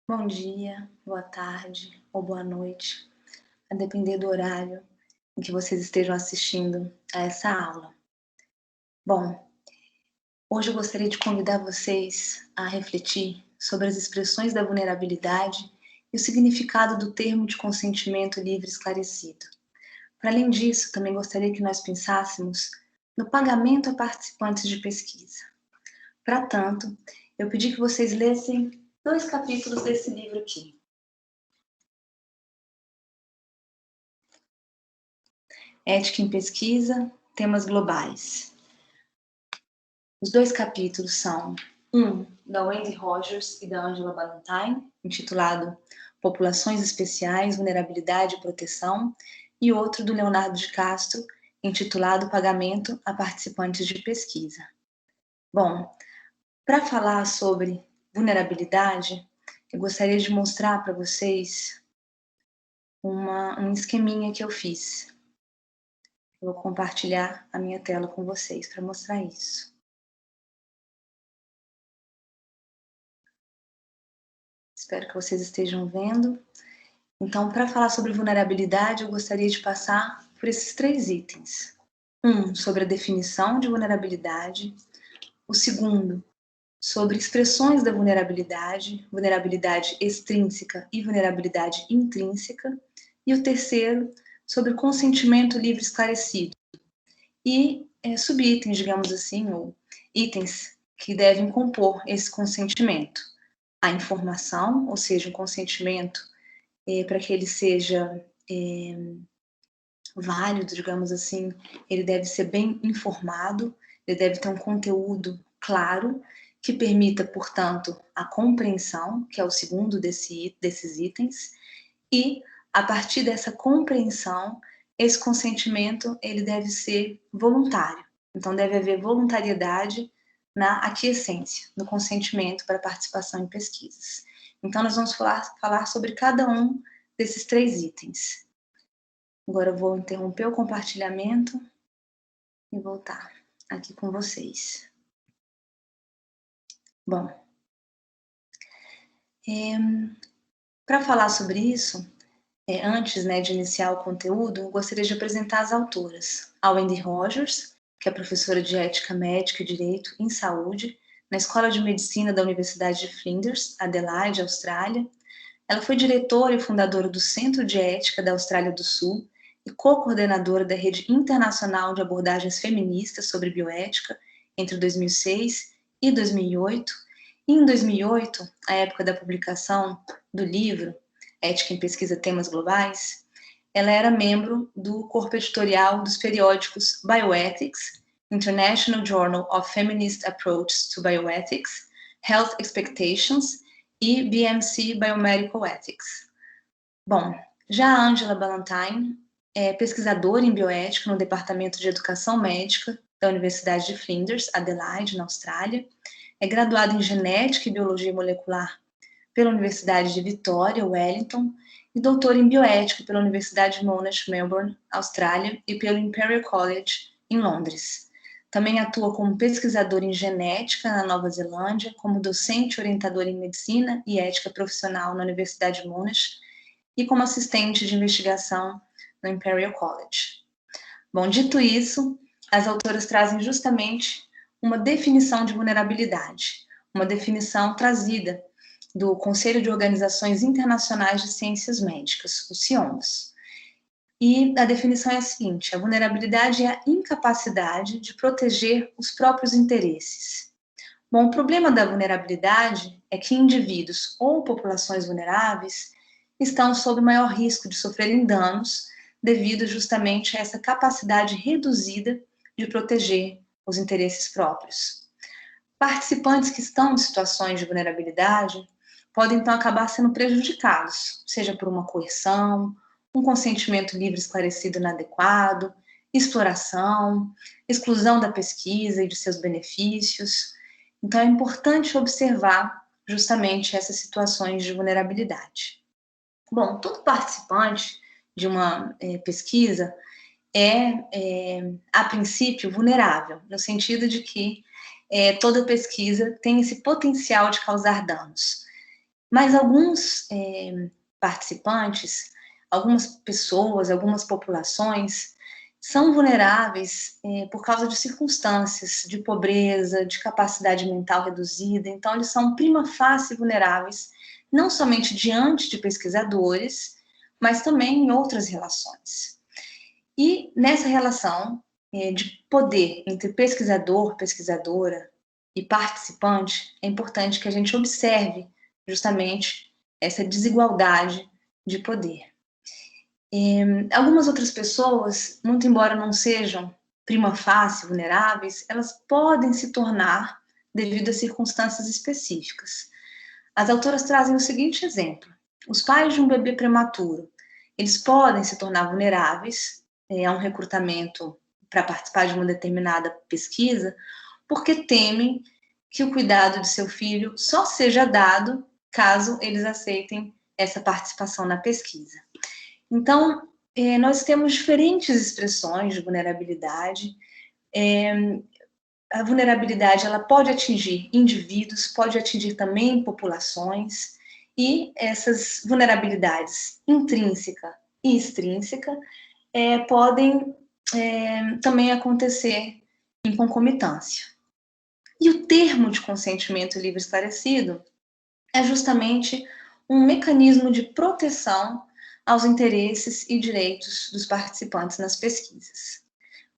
Bom dia, boa tarde ou boa noite, a depender do horário em que vocês estejam assistindo a essa aula. Bom, hoje eu gostaria de convidar vocês a refletir sobre as expressões da vulnerabilidade e o significado do termo de consentimento livre esclarecido. Para além disso, também gostaria que nós pensássemos no pagamento a participantes de pesquisa. Para tanto, eu pedi que vocês lessem 2 capítulos desse livro aqui. Ética em Pesquisa, Temas Globais. Os 2 capítulos são um da Wendy Rogers e da Angela Ballantyne, intitulado Populações Especiais, Vulnerabilidade e Proteção, e outro do Leonardo de Castro, intitulado Pagamento a Participantes de Pesquisa. Bom, para falar sobre vulnerabilidade, eu gostaria de mostrar para vocês um esqueminha que eu fiz. Eu vou compartilhar a minha tela com vocês para mostrar isso. Espero que vocês estejam vendo. Então, para falar sobre vulnerabilidade, eu gostaria de passar por esses 3 itens. Sobre a definição de vulnerabilidade. O segundo, sobre expressões da vulnerabilidade, vulnerabilidade extrínseca e vulnerabilidade intrínseca. E o terceiro, sobre consentimento livre esclarecido. E subitens, digamos assim, ou itens que devem compor esse consentimento. A informação, ou seja, um consentimento para que ele seja válido, digamos assim, ele deve ser bem informado, ele deve ter um conteúdo claro, que permita, portanto, a compreensão, que é o segundo desses itens, e a partir dessa compreensão, esse consentimento ele deve ser voluntário. Então, deve haver voluntariedade na aquiescência, no consentimento para participação em pesquisas. Então, nós vamos falar sobre cada um desses 3 itens. Agora eu vou interromper o compartilhamento e voltar aqui com vocês. Bom, para falar sobre isso, antes de iniciar o conteúdo, eu gostaria de apresentar as autoras. A Wendy Rogers, que é professora de Ética Médica e Direito em Saúde, na Escola de Medicina da Universidade de Flinders, Adelaide, Austrália. Ela foi diretora e fundadora do Centro de Ética da Austrália do Sul e co-coordenadora da Rede Internacional de Abordagens Feministas sobre Bioética entre 2006 e 2008. E em 2008, a época da publicação do livro Ética em Pesquisa Temas Globais, ela era membro do corpo editorial dos periódicos Bioethics, International Journal of Feminist Approaches to Bioethics, Health Expectations e BMC Biomedical Ethics. Bom, já a Angela Ballantyne é pesquisadora em bioética no Departamento de Educação Médica da Universidade de Flinders, Adelaide, na Austrália. É graduada em Genética e Biologia Molecular pela Universidade de Vitória, Wellington, e doutora em Bioética pela Universidade de Monash, Melbourne, Austrália, e pelo Imperial College, em Londres. Também atua como pesquisadora em genética na Nova Zelândia, como docente orientadora em medicina e ética profissional na Universidade de Monash e como assistente de investigação no Imperial College. Bom, dito isso, as autoras trazem justamente uma definição de vulnerabilidade, uma definição trazida do Conselho de Organizações Internacionais de Ciências Médicas, o CIOMS. E a definição é a seguinte: a vulnerabilidade é a incapacidade de proteger os próprios interesses. Bom, o problema da vulnerabilidade é que indivíduos ou populações vulneráveis estão sob maior risco de sofrerem danos devido justamente a essa capacidade reduzida de proteger os interesses próprios. Participantes que estão em situações de vulnerabilidade podem então acabar sendo prejudicados, seja por uma coerção, um consentimento livre esclarecido inadequado, exploração, exclusão da pesquisa e de seus benefícios. Então é importante observar justamente essas situações de vulnerabilidade. Bom, todo participante de uma pesquisa a princípio, vulnerável, no sentido de que toda pesquisa tem esse potencial de causar danos. Mas alguns participantes, algumas pessoas, algumas populações são vulneráveis por causa de circunstâncias de pobreza, de capacidade mental reduzida, então eles são prima facie vulneráveis, não somente diante de pesquisadores, mas também em outras relações. E nessa relação de poder entre pesquisador, pesquisadora e participante, é importante que a gente observe justamente essa desigualdade de poder. Algumas outras pessoas, muito embora não sejam prima facie vulneráveis, elas podem se tornar devido a circunstâncias específicas. As autoras trazem o seguinte exemplo: os pais de um bebê prematuro, eles podem se tornar vulneráveis a um recrutamento para participar de uma determinada pesquisa, porque temem que o cuidado de seu filho só seja dado caso eles aceitem essa participação na pesquisa. Então, nós temos diferentes expressões de vulnerabilidade. A vulnerabilidade ela pode atingir indivíduos, pode atingir também populações, e essas vulnerabilidades intrínseca e extrínseca podem também acontecer em concomitância. E o termo de consentimento livre e esclarecido é justamente um mecanismo de proteção aos interesses e direitos dos participantes nas pesquisas.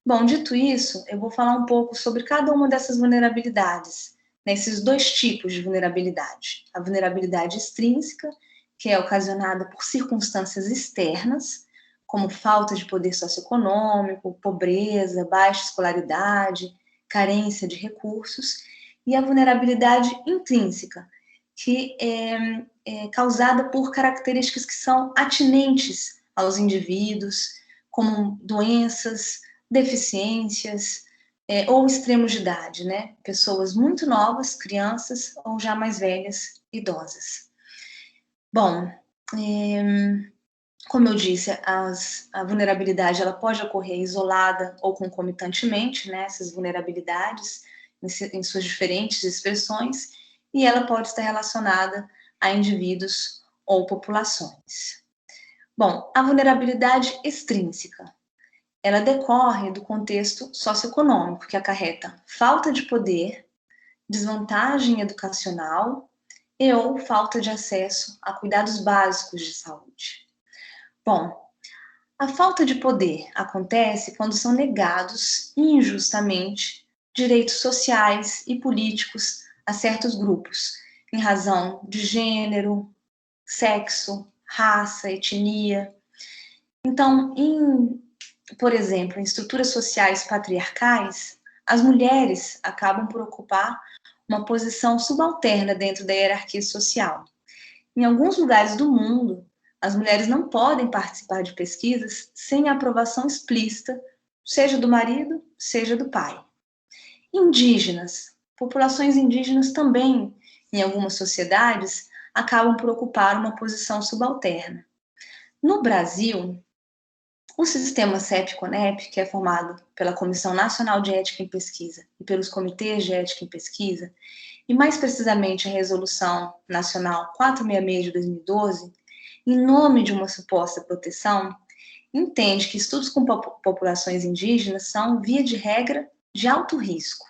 Bom, dito isso, eu vou falar um pouco sobre cada uma dessas vulnerabilidades, nesses dois tipos de vulnerabilidade. A vulnerabilidade extrínseca, que é ocasionada por circunstâncias externas, como falta de poder socioeconômico, pobreza, baixa escolaridade, carência de recursos, e a vulnerabilidade intrínseca, que é causada por características que são atinentes aos indivíduos, como doenças, deficiências ou extremos de idade, né? Pessoas muito novas, crianças ou já mais velhas, idosas. Bom, como eu disse, a vulnerabilidade ela pode ocorrer isolada ou concomitantemente, né? Essas vulnerabilidades em suas diferentes expressões, e ela pode estar relacionada a indivíduos ou populações. Bom, a vulnerabilidade extrínseca, ela decorre do contexto socioeconômico, que acarreta falta de poder, desvantagem educacional e ou falta de acesso a cuidados básicos de saúde. Bom, a falta de poder acontece quando são negados injustamente direitos sociais e políticos a certos grupos, em razão de gênero, sexo, raça, etnia. Então, por exemplo, em estruturas sociais patriarcais, as mulheres acabam por ocupar uma posição subalterna dentro da hierarquia social. Em alguns lugares do mundo, as mulheres não podem participar de pesquisas sem a aprovação explícita, seja do marido, seja do pai. Indígenas, populações indígenas também, em algumas sociedades, acabam por ocupar uma posição subalterna. No Brasil, o sistema CEP-CONEP, que é formado pela Comissão Nacional de Ética em Pesquisa e pelos Comitês de Ética em Pesquisa, e mais precisamente a Resolução Nacional 466 de 2012, em nome de uma suposta proteção, entende que estudos com populações indígenas são, via de regra, de alto risco.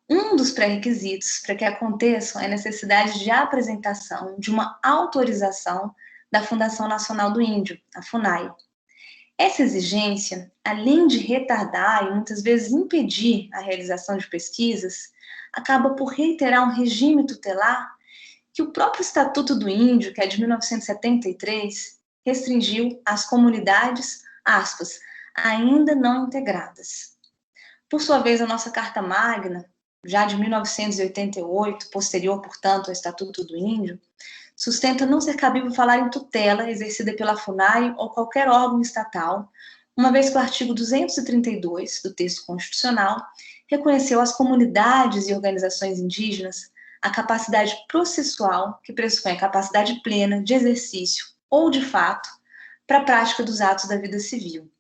Um dos pré-requisitos para que aconteçam é a necessidade de apresentação de uma autorização da Fundação Nacional do Índio, a FUNAI. Essa exigência, além de retardar e muitas vezes impedir a realização de pesquisas, acaba por reiterar um regime tutelar que o próprio Estatuto do Índio, que é de 1973, restringiu às comunidades, aspas, ainda não integradas. Por sua vez, a nossa Carta Magna, já de 1988, posterior, portanto, ao Estatuto do Índio, sustenta não ser cabível falar em tutela exercida pela FUNAI ou qualquer órgão estatal, uma vez que o artigo 232 do texto constitucional reconheceu às comunidades e organizações indígenas a capacidade processual, que pressupõe a capacidade plena de exercício ou de fato para a prática dos atos da vida civil.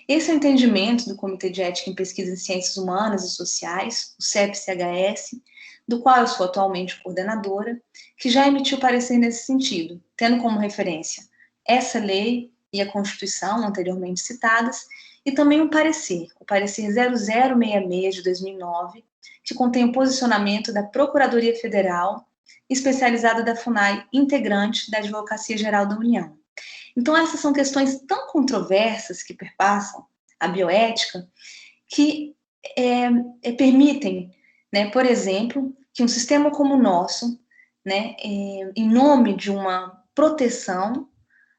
Esse é o entendimento do Comitê de Ética em Pesquisa em Ciências Humanas e Sociais, o CEPCHS, do qual eu sou atualmente coordenadora, que já emitiu parecer nesse sentido, tendo como referência essa lei e a Constituição anteriormente citadas, e também um parecer, o parecer 0066 de 2009, que contém o posicionamento da Procuradoria Federal, especializada da FUNAI, integrante da Advocacia Geral da União. Então, essas são questões tão controversas que perpassam a bioética, que permitem, né, por exemplo, que um sistema como o nosso, né, em nome de uma proteção,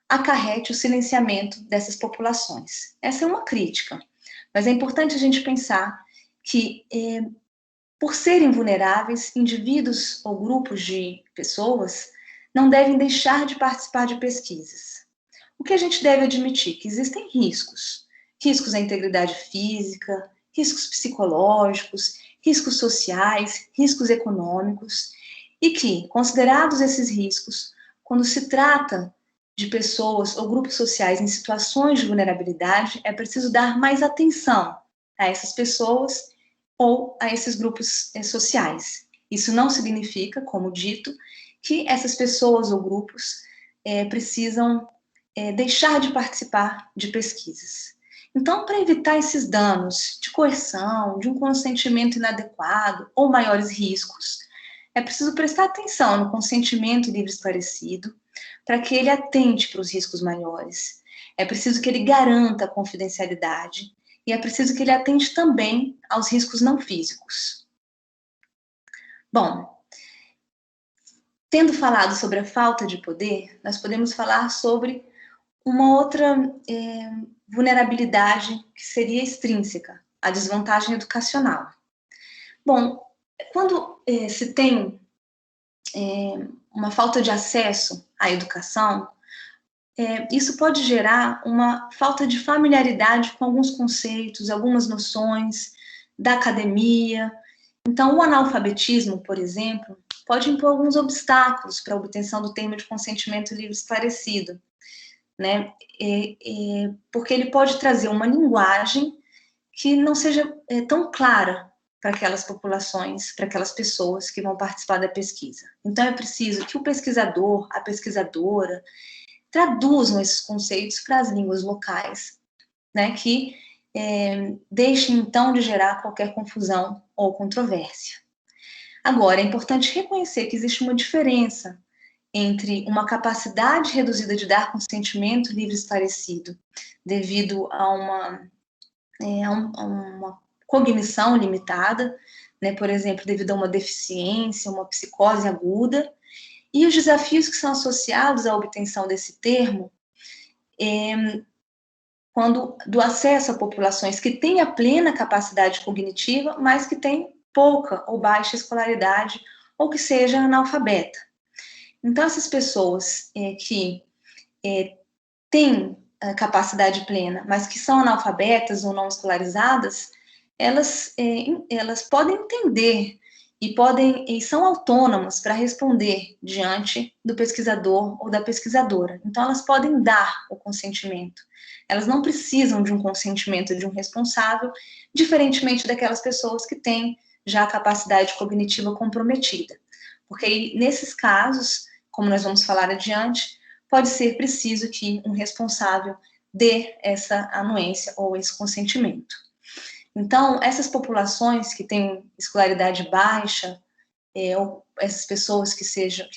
acarrete o silenciamento dessas populações. Essa é uma crítica, mas é importante a gente pensar que, por serem vulneráveis, indivíduos ou grupos de pessoas não devem deixar de participar de pesquisas. O que a gente deve admitir? Que existem riscos. Riscos à integridade física, riscos psicológicos, riscos sociais, riscos econômicos, e que, considerados esses riscos, quando se trata de pessoas ou grupos sociais em situações de vulnerabilidade, é preciso dar mais atenção a essas pessoas ou a esses grupos sociais. Isso não significa, como dito, que essas pessoas ou grupos precisam deixar de participar de pesquisas. Então, para evitar esses danos de coerção, de um consentimento inadequado ou maiores riscos, é preciso prestar atenção no consentimento livre e esclarecido, para que ele atente para os riscos maiores. É preciso que ele garanta a confidencialidade e é preciso que ele atente também aos riscos não físicos. Bom, tendo falado sobre a falta de poder, nós podemos falar sobre uma outra vulnerabilidade que seria extrínseca, a desvantagem educacional. Bom, quando se tem uma falta de acesso à educação, isso pode gerar uma falta de familiaridade com alguns conceitos, algumas noções da academia. Então, o analfabetismo, por exemplo, pode impor alguns obstáculos para a obtenção do termo de consentimento livre esclarecido, né? Porque ele pode trazer uma linguagem que não seja tão clara para aquelas populações, para aquelas pessoas que vão participar da pesquisa. Então, é preciso que o pesquisador, a pesquisadora, traduzam esses conceitos para as línguas locais, né, que deixem, então, de gerar qualquer confusão ou controvérsia. Agora, é importante reconhecer que existe uma diferença entre uma capacidade reduzida de dar consentimento livre e esclarecido, devido a uma cognição limitada, né, por exemplo, devido a uma deficiência, uma psicose aguda, e os desafios que são associados à obtenção desse termo, quando do acesso a populações que têm a plena capacidade cognitiva, mas que têm pouca ou baixa escolaridade, ou que seja analfabeta. Então, essas pessoas que têm a capacidade plena, mas que são analfabetas ou não escolarizadas, elas podem entender e são autônomas para responder diante do pesquisador ou da pesquisadora. Então, elas podem dar o consentimento. Elas não precisam de um consentimento de um responsável, diferentemente daquelas pessoas que têm já a capacidade cognitiva comprometida. Porque nesses casos, como nós vamos falar adiante, pode ser preciso que um responsável dê essa anuência ou esse consentimento. Então, essas populações que têm escolaridade baixa, ou essas pessoas que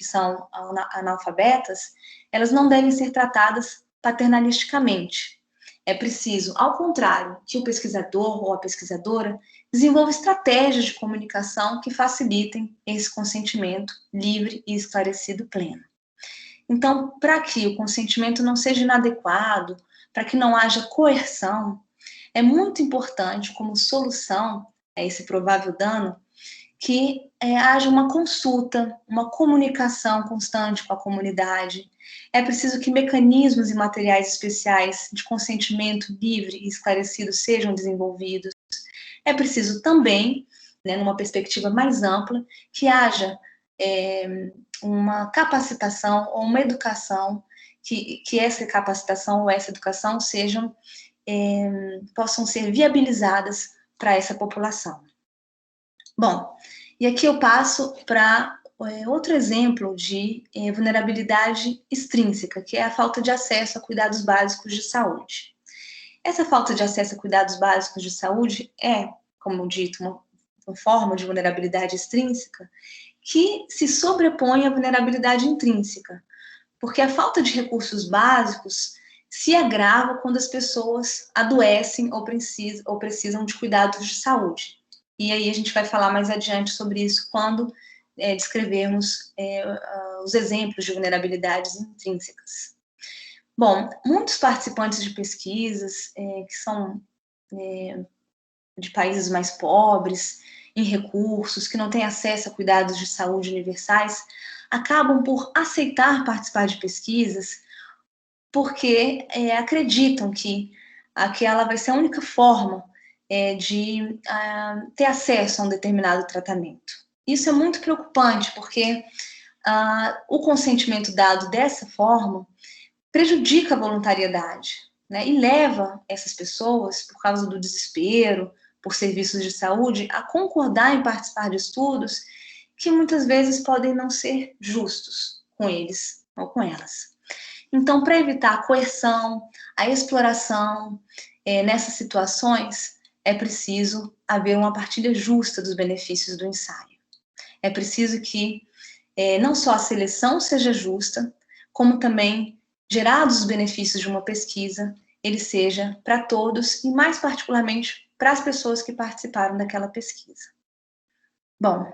são analfabetas, elas não devem ser tratadas paternalisticamente. É preciso, ao contrário, que o pesquisador ou a pesquisadora desenvolva estratégias de comunicação que facilitem esse consentimento livre e esclarecido pleno. Então, para que o consentimento não seja inadequado, para que não haja coerção, é muito importante, como solução a esse provável dano, que haja uma consulta, uma comunicação constante com a comunidade. É preciso que mecanismos e materiais especiais de consentimento livre e esclarecido sejam desenvolvidos. É preciso também, né, numa perspectiva mais ampla, que haja uma capacitação ou uma educação, que essa capacitação ou essa educação possam ser viabilizadas para essa população. Bom, E aqui eu passo para outro exemplo de vulnerabilidade extrínseca, que é a falta de acesso a cuidados básicos de saúde. Essa falta de acesso a cuidados básicos de saúde é, como dito, uma forma de vulnerabilidade extrínseca que se sobrepõe à vulnerabilidade intrínseca, porque a falta de recursos básicos se agrava quando as pessoas adoecem ou precisam de cuidados de saúde. E aí a gente vai falar mais adiante sobre isso quando descrevermos os exemplos de vulnerabilidades intrínsecas. Bom, muitos participantes de pesquisas que são de países mais pobres, em recursos, que não têm acesso a cuidados de saúde universais, acabam por aceitar participar de pesquisas porque acreditam que aquela vai ser a única forma de ter acesso a um determinado tratamento. Isso é muito preocupante, porque o consentimento dado dessa forma prejudica a voluntariedade, né? E leva essas pessoas, por causa do desespero, por serviços de saúde, a concordar em participar de estudos que muitas vezes podem não ser justos com eles ou com elas. Então, para evitar a coerção, a exploração nessas situações, é preciso haver uma partilha justa dos benefícios do ensaio. É preciso que não só a seleção seja justa, como também, gerados os benefícios de uma pesquisa, ele seja para todos e, mais particularmente, para as pessoas que participaram daquela pesquisa. Bom,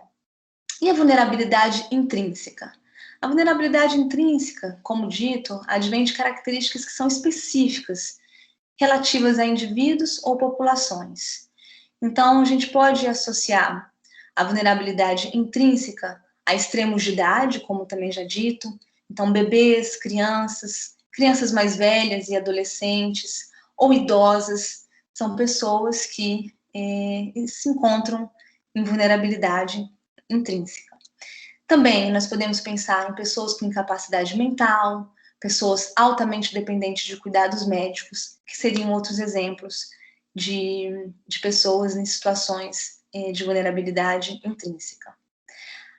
e a vulnerabilidade intrínseca? A vulnerabilidade intrínseca, como dito, advém de características que são específicas, relativas a indivíduos ou populações. Então, a gente pode associar a vulnerabilidade intrínseca a extremos de idade, como também já dito, então bebês, crianças mais velhas e adolescentes, ou idosas, são pessoas que se encontram em vulnerabilidade intrínseca. Também nós podemos pensar em pessoas com incapacidade mental, pessoas altamente dependentes de cuidados médicos, que seriam outros exemplos de pessoas em situações de vulnerabilidade intrínseca.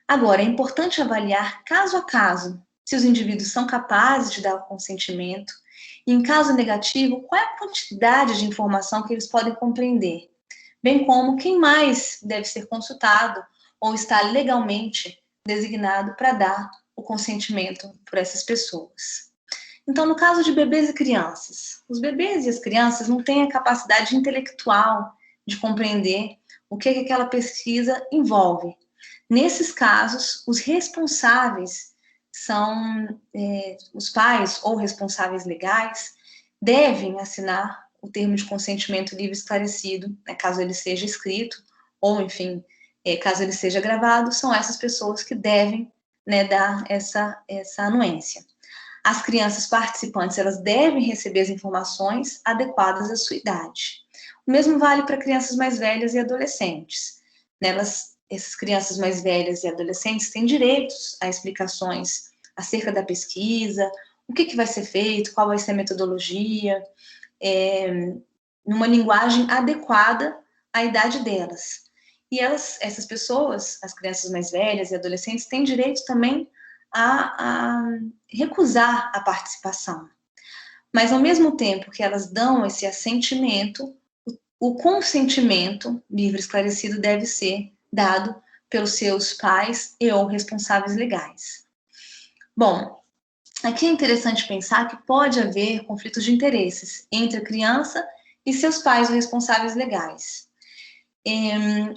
Agora, é importante avaliar caso a caso se os indivíduos são capazes de dar o consentimento e, em caso negativo, qual é a quantidade de informação que eles podem compreender, bem como quem mais deve ser consultado ou está legalmente designado para dar o consentimento por essas pessoas. Então, no caso de bebês e crianças, os bebês e as crianças não têm a capacidade intelectual de compreender o que aquela pesquisa envolve. Nesses casos, os responsáveis são os pais ou responsáveis legais devem assinar o termo de consentimento livre e esclarecido, né, caso ele seja escrito, ou, enfim, caso ele seja gravado, são essas pessoas que devem, né, dar essa anuência. As crianças participantes, elas devem receber as informações adequadas à sua idade. O mesmo vale para crianças mais velhas e adolescentes. Essas crianças mais velhas e adolescentes têm direitos a explicações acerca da pesquisa, o que vai ser feito, qual vai ser a metodologia, numa linguagem adequada à idade delas. E essas pessoas, as crianças mais velhas e adolescentes, têm direito também a recusar a participação. Mas, ao mesmo tempo que elas dão esse assentimento, o consentimento livre e esclarecido deve ser dado pelos seus pais e ou responsáveis legais. Bom, aqui é interessante pensar que pode haver conflitos de interesses entre a criança e seus pais ou responsáveis legais.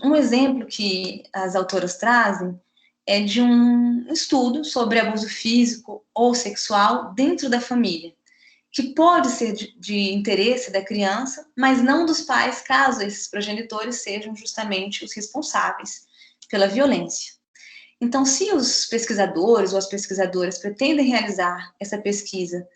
Um exemplo que as autoras trazem é de um estudo sobre abuso físico ou sexual dentro da família, que pode ser de interesse da criança, mas não dos pais, caso esses progenitores sejam justamente os responsáveis pela violência. Então, se os pesquisadores ou as pesquisadoras pretendem realizar essa pesquisa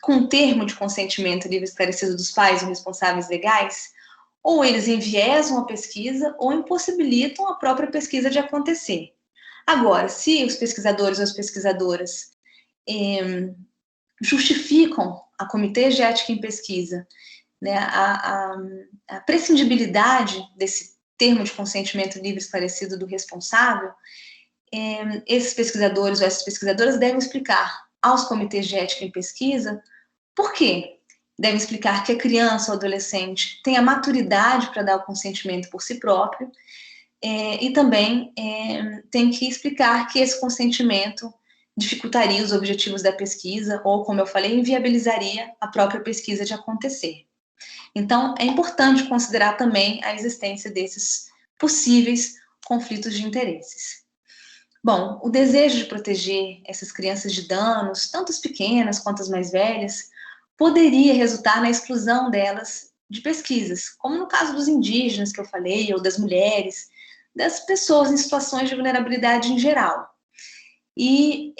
com um termo de consentimento livre e esclarecido dos pais ou responsáveis legais, ou eles enviesam a pesquisa ou impossibilitam a própria pesquisa de acontecer. Agora, se os pesquisadores ou as pesquisadoras justificam a comitês de ética em pesquisa, né, a prescindibilidade termo de consentimento livre e esclarecido do responsável, esses pesquisadores ou essas pesquisadoras devem explicar aos comitês de ética em pesquisa por quê. Devem explicar que a criança ou adolescente tem a maturidade para dar o consentimento por si próprio, e também tem que explicar que esse consentimento dificultaria os objetivos da pesquisa ou, como eu falei, inviabilizaria a própria pesquisa de acontecer. Então, é importante considerar também a existência desses possíveis conflitos de interesses. Bom, o desejo de proteger essas crianças de danos, tanto as pequenas quanto as mais velhas, poderia resultar na exclusão delas de pesquisas, como no caso dos indígenas que eu falei, ou das mulheres, das pessoas em situações de vulnerabilidade em geral. E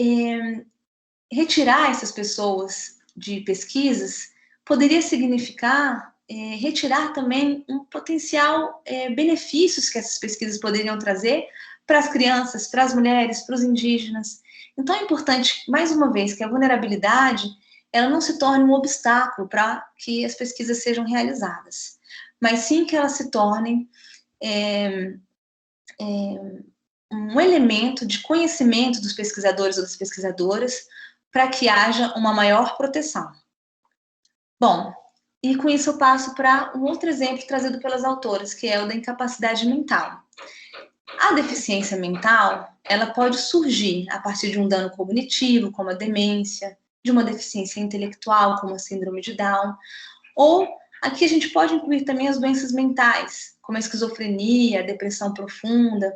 retirar essas pessoas de pesquisas poderia significar retirar também um potencial benefícios que essas pesquisas poderiam trazer para as crianças, para as mulheres, para os indígenas. Então é importante, mais uma vez, que a vulnerabilidade ela não se torne um obstáculo para que as pesquisas sejam realizadas, mas sim que elas se tornem um elemento de conhecimento dos pesquisadores ou das pesquisadoras para que haja uma maior proteção. Bom, e com isso eu passo para um outro exemplo trazido pelas autoras, que é o da incapacidade mental. A deficiência mental, ela pode surgir a partir de um dano cognitivo, como a demência, de uma deficiência intelectual, como a síndrome de Down, ou aqui a gente pode incluir também as doenças mentais, como a esquizofrenia, a depressão profunda.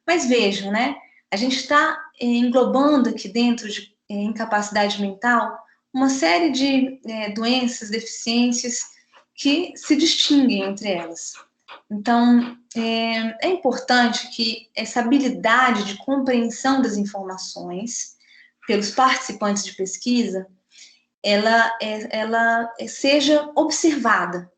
Mas vejam, né? A gente está englobando aqui dentro de incapacidade mental uma série de doenças, deficiências que se distinguem entre elas. Então, é importante que essa habilidade de compreensão das informações pelos participantes de pesquisa, ela seja observada.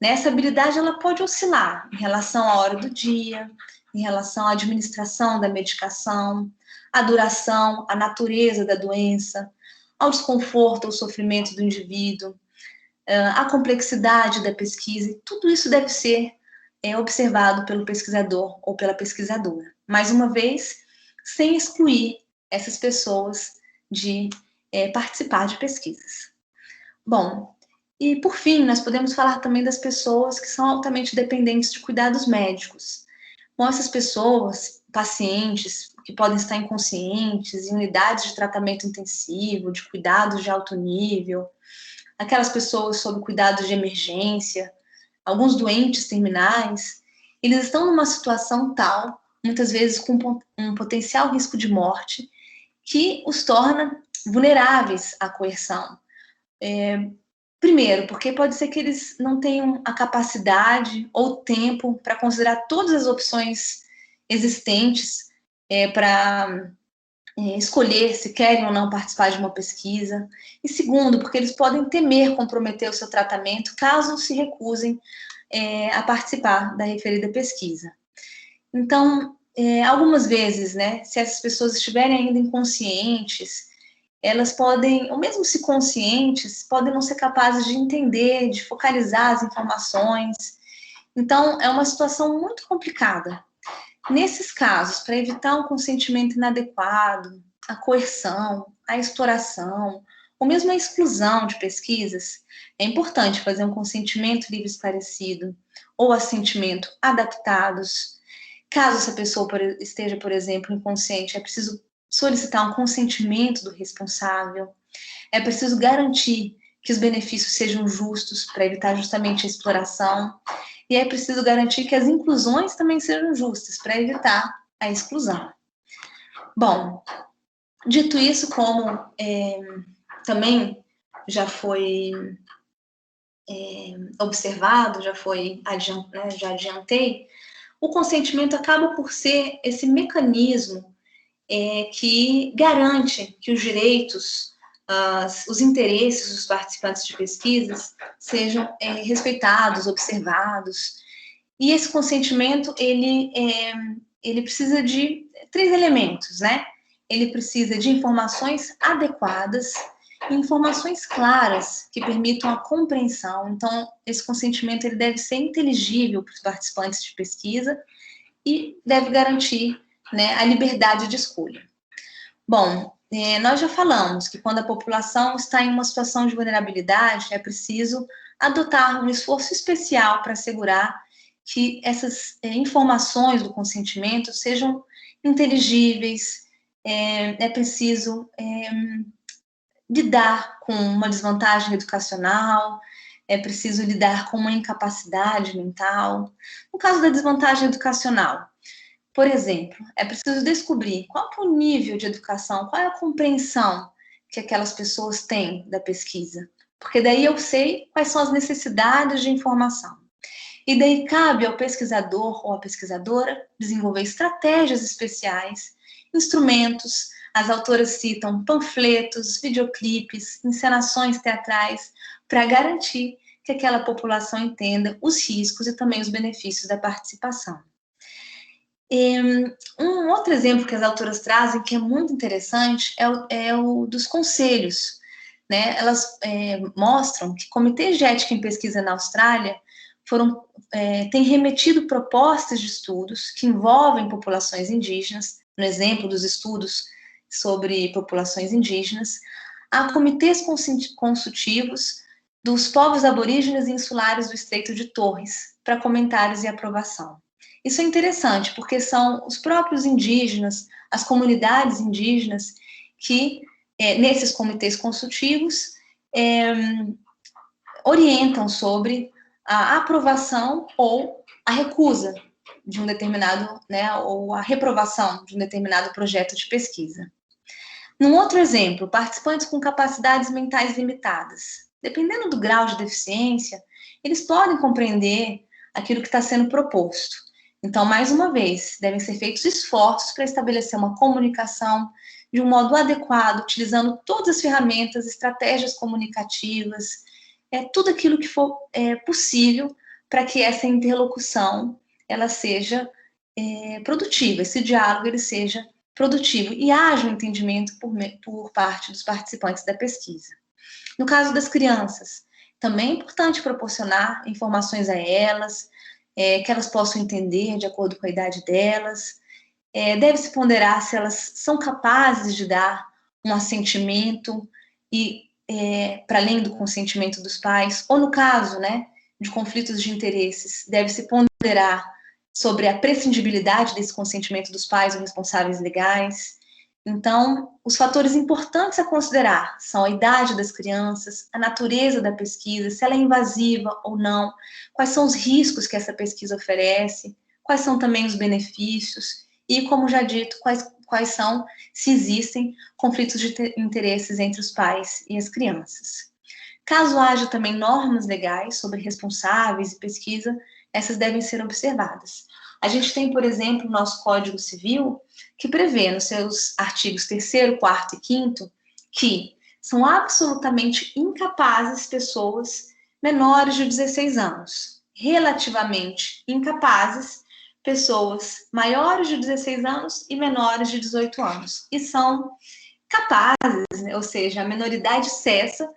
Essa habilidade ela pode oscilar em relação à hora do dia, em relação à administração da medicação, à duração, à natureza da doença, ao desconforto, ao sofrimento do indivíduo, à complexidade da pesquisa, e tudo isso deve ser observado pelo pesquisador ou pela pesquisadora. Mais uma vez, sem excluir essas pessoas de participar de pesquisas. Bom, e por fim, nós podemos falar também das pessoas que são altamente dependentes de cuidados médicos. Bom, essas pessoas, pacientes que podem estar inconscientes, em unidades de tratamento intensivo, de cuidados de alto nível, aquelas pessoas sob cuidados de emergência, alguns doentes terminais, eles estão numa situação tal, muitas vezes com um potencial risco de morte, que os torna vulneráveis à coerção. Primeiro, porque pode ser que eles não tenham a capacidade ou tempo para considerar todas as opções existentes para escolher se querem ou não participar de uma pesquisa. E segundo, porque eles podem temer comprometer o seu tratamento caso se recusem a participar da referida pesquisa. Então, algumas vezes, né, se essas pessoas estiverem ainda inconscientes, elas podem, ou mesmo se conscientes, podem não ser capazes de entender, de focalizar as informações. Então, é uma situação muito complicada. Nesses casos, para evitar um consentimento inadequado, a coerção, a exploração, ou mesmo a exclusão de pesquisas, é importante fazer um consentimento livre e esclarecido, ou assentimento adaptados. Caso essa pessoa esteja, por exemplo, inconsciente, é preciso solicitar um consentimento do responsável, é preciso garantir que os benefícios sejam justos para evitar justamente a exploração, e é preciso garantir que as inclusões também sejam justas para evitar a exclusão. Bom, dito isso, como também já foi observado, já adiantei, o consentimento acaba por ser esse mecanismo que garante que os direitos, os interesses dos participantes de pesquisas sejam respeitados, observados. E esse consentimento, ele precisa de 3 elementos, né? Ele precisa de informações adequadas, e informações claras que permitam a compreensão. Então, esse consentimento ele deve ser inteligível para os participantes de pesquisa e deve garantir, né, a liberdade de escolha. Bom, nós já falamos que quando a população está em uma situação de vulnerabilidade, é preciso adotar um esforço especial para assegurar que essas informações do consentimento sejam inteligíveis. É preciso lidar com uma desvantagem educacional, é preciso lidar com uma incapacidade mental. No caso da desvantagem educacional, por exemplo, é preciso descobrir qual é o nível de educação, qual é a compreensão que aquelas pessoas têm da pesquisa, porque daí eu sei quais são as necessidades de informação. E daí cabe ao pesquisador ou à pesquisadora desenvolver estratégias especiais, instrumentos. As autoras citam panfletos, videoclipes, encenações teatrais, para garantir que aquela população entenda os riscos e também os benefícios da participação. Um outro exemplo que as autoras trazem, que é muito interessante, é o dos conselhos. Né? Elas mostram que comitês de ética em pesquisa na Austrália têm remetido propostas de estudos que envolvem populações indígenas, no exemplo dos estudos sobre populações indígenas, a comitês consultivos dos povos aborígenes e insulares do Estreito de Torres, para comentários e aprovação. Isso é interessante, porque são os próprios indígenas, as comunidades indígenas, que, nesses comitês consultivos, orientam sobre a aprovação ou a recusa de um determinado, né, ou a reprovação de um determinado projeto de pesquisa. Num outro exemplo, participantes com capacidades mentais limitadas. Dependendo do grau de deficiência, eles podem compreender aquilo que está sendo proposto. Então, mais uma vez, devem ser feitos esforços para estabelecer uma comunicação de um modo adequado, utilizando todas as ferramentas, estratégias comunicativas, tudo aquilo que for possível para que essa interlocução ela seja produtiva, esse diálogo ele seja produtivo e haja um entendimento por parte dos participantes da pesquisa. No caso das crianças, também é importante proporcionar informações a elas, que elas possam entender de acordo com a idade delas. Deve-se ponderar se elas são capazes de dar um assentimento e para além do consentimento dos pais, ou no caso, né, de conflitos de interesses, deve-se ponderar sobre a prescindibilidade desse consentimento dos pais ou responsáveis legais. Então, os fatores importantes a considerar são a idade das crianças, a natureza da pesquisa, se ela é invasiva ou não, quais são os riscos que essa pesquisa oferece, quais são também os benefícios e, como já dito, quais são, se existem, conflitos de interesses entre os pais e as crianças. Caso haja também normas legais sobre responsáveis e pesquisa, essas devem ser observadas. A gente tem, por exemplo, o nosso Código Civil, que prevê nos seus artigos 3º, 4º e 5º, que são absolutamente incapazes pessoas menores de 16 anos, relativamente incapazes pessoas maiores de 16 anos e menores de 18 anos. E são capazes, né, ou seja, a menoridade cessa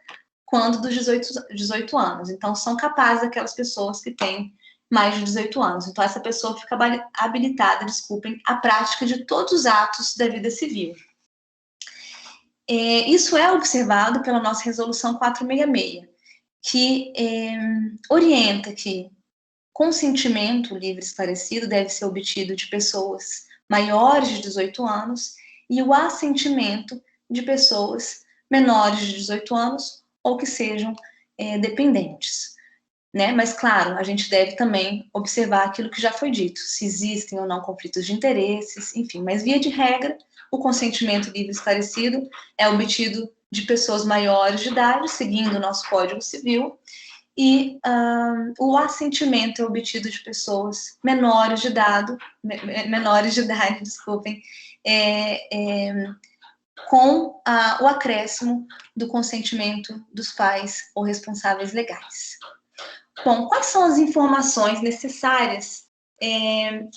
quando dos 18 anos. Então, são capazes aquelas pessoas que têm mais de 18 anos. Então, essa pessoa fica habilitada, desculpem, à prática de todos os atos da vida civil. Isso é observado pela nossa Resolução 466, que orienta que consentimento livre e esclarecido deve ser obtido de pessoas maiores de 18 anos e o assentimento de pessoas menores de 18 anos ou que sejam dependentes. Né? Mas, claro, a gente deve também observar aquilo que já foi dito, se existem ou não conflitos de interesses, enfim. Mas, via de regra, o consentimento livre e esclarecido é obtido de pessoas maiores de idade, seguindo o nosso Código Civil, e o assentimento é obtido de pessoas menores de idade, desculpem, com o acréscimo do consentimento dos pais ou responsáveis legais. Bom, quais são as informações necessárias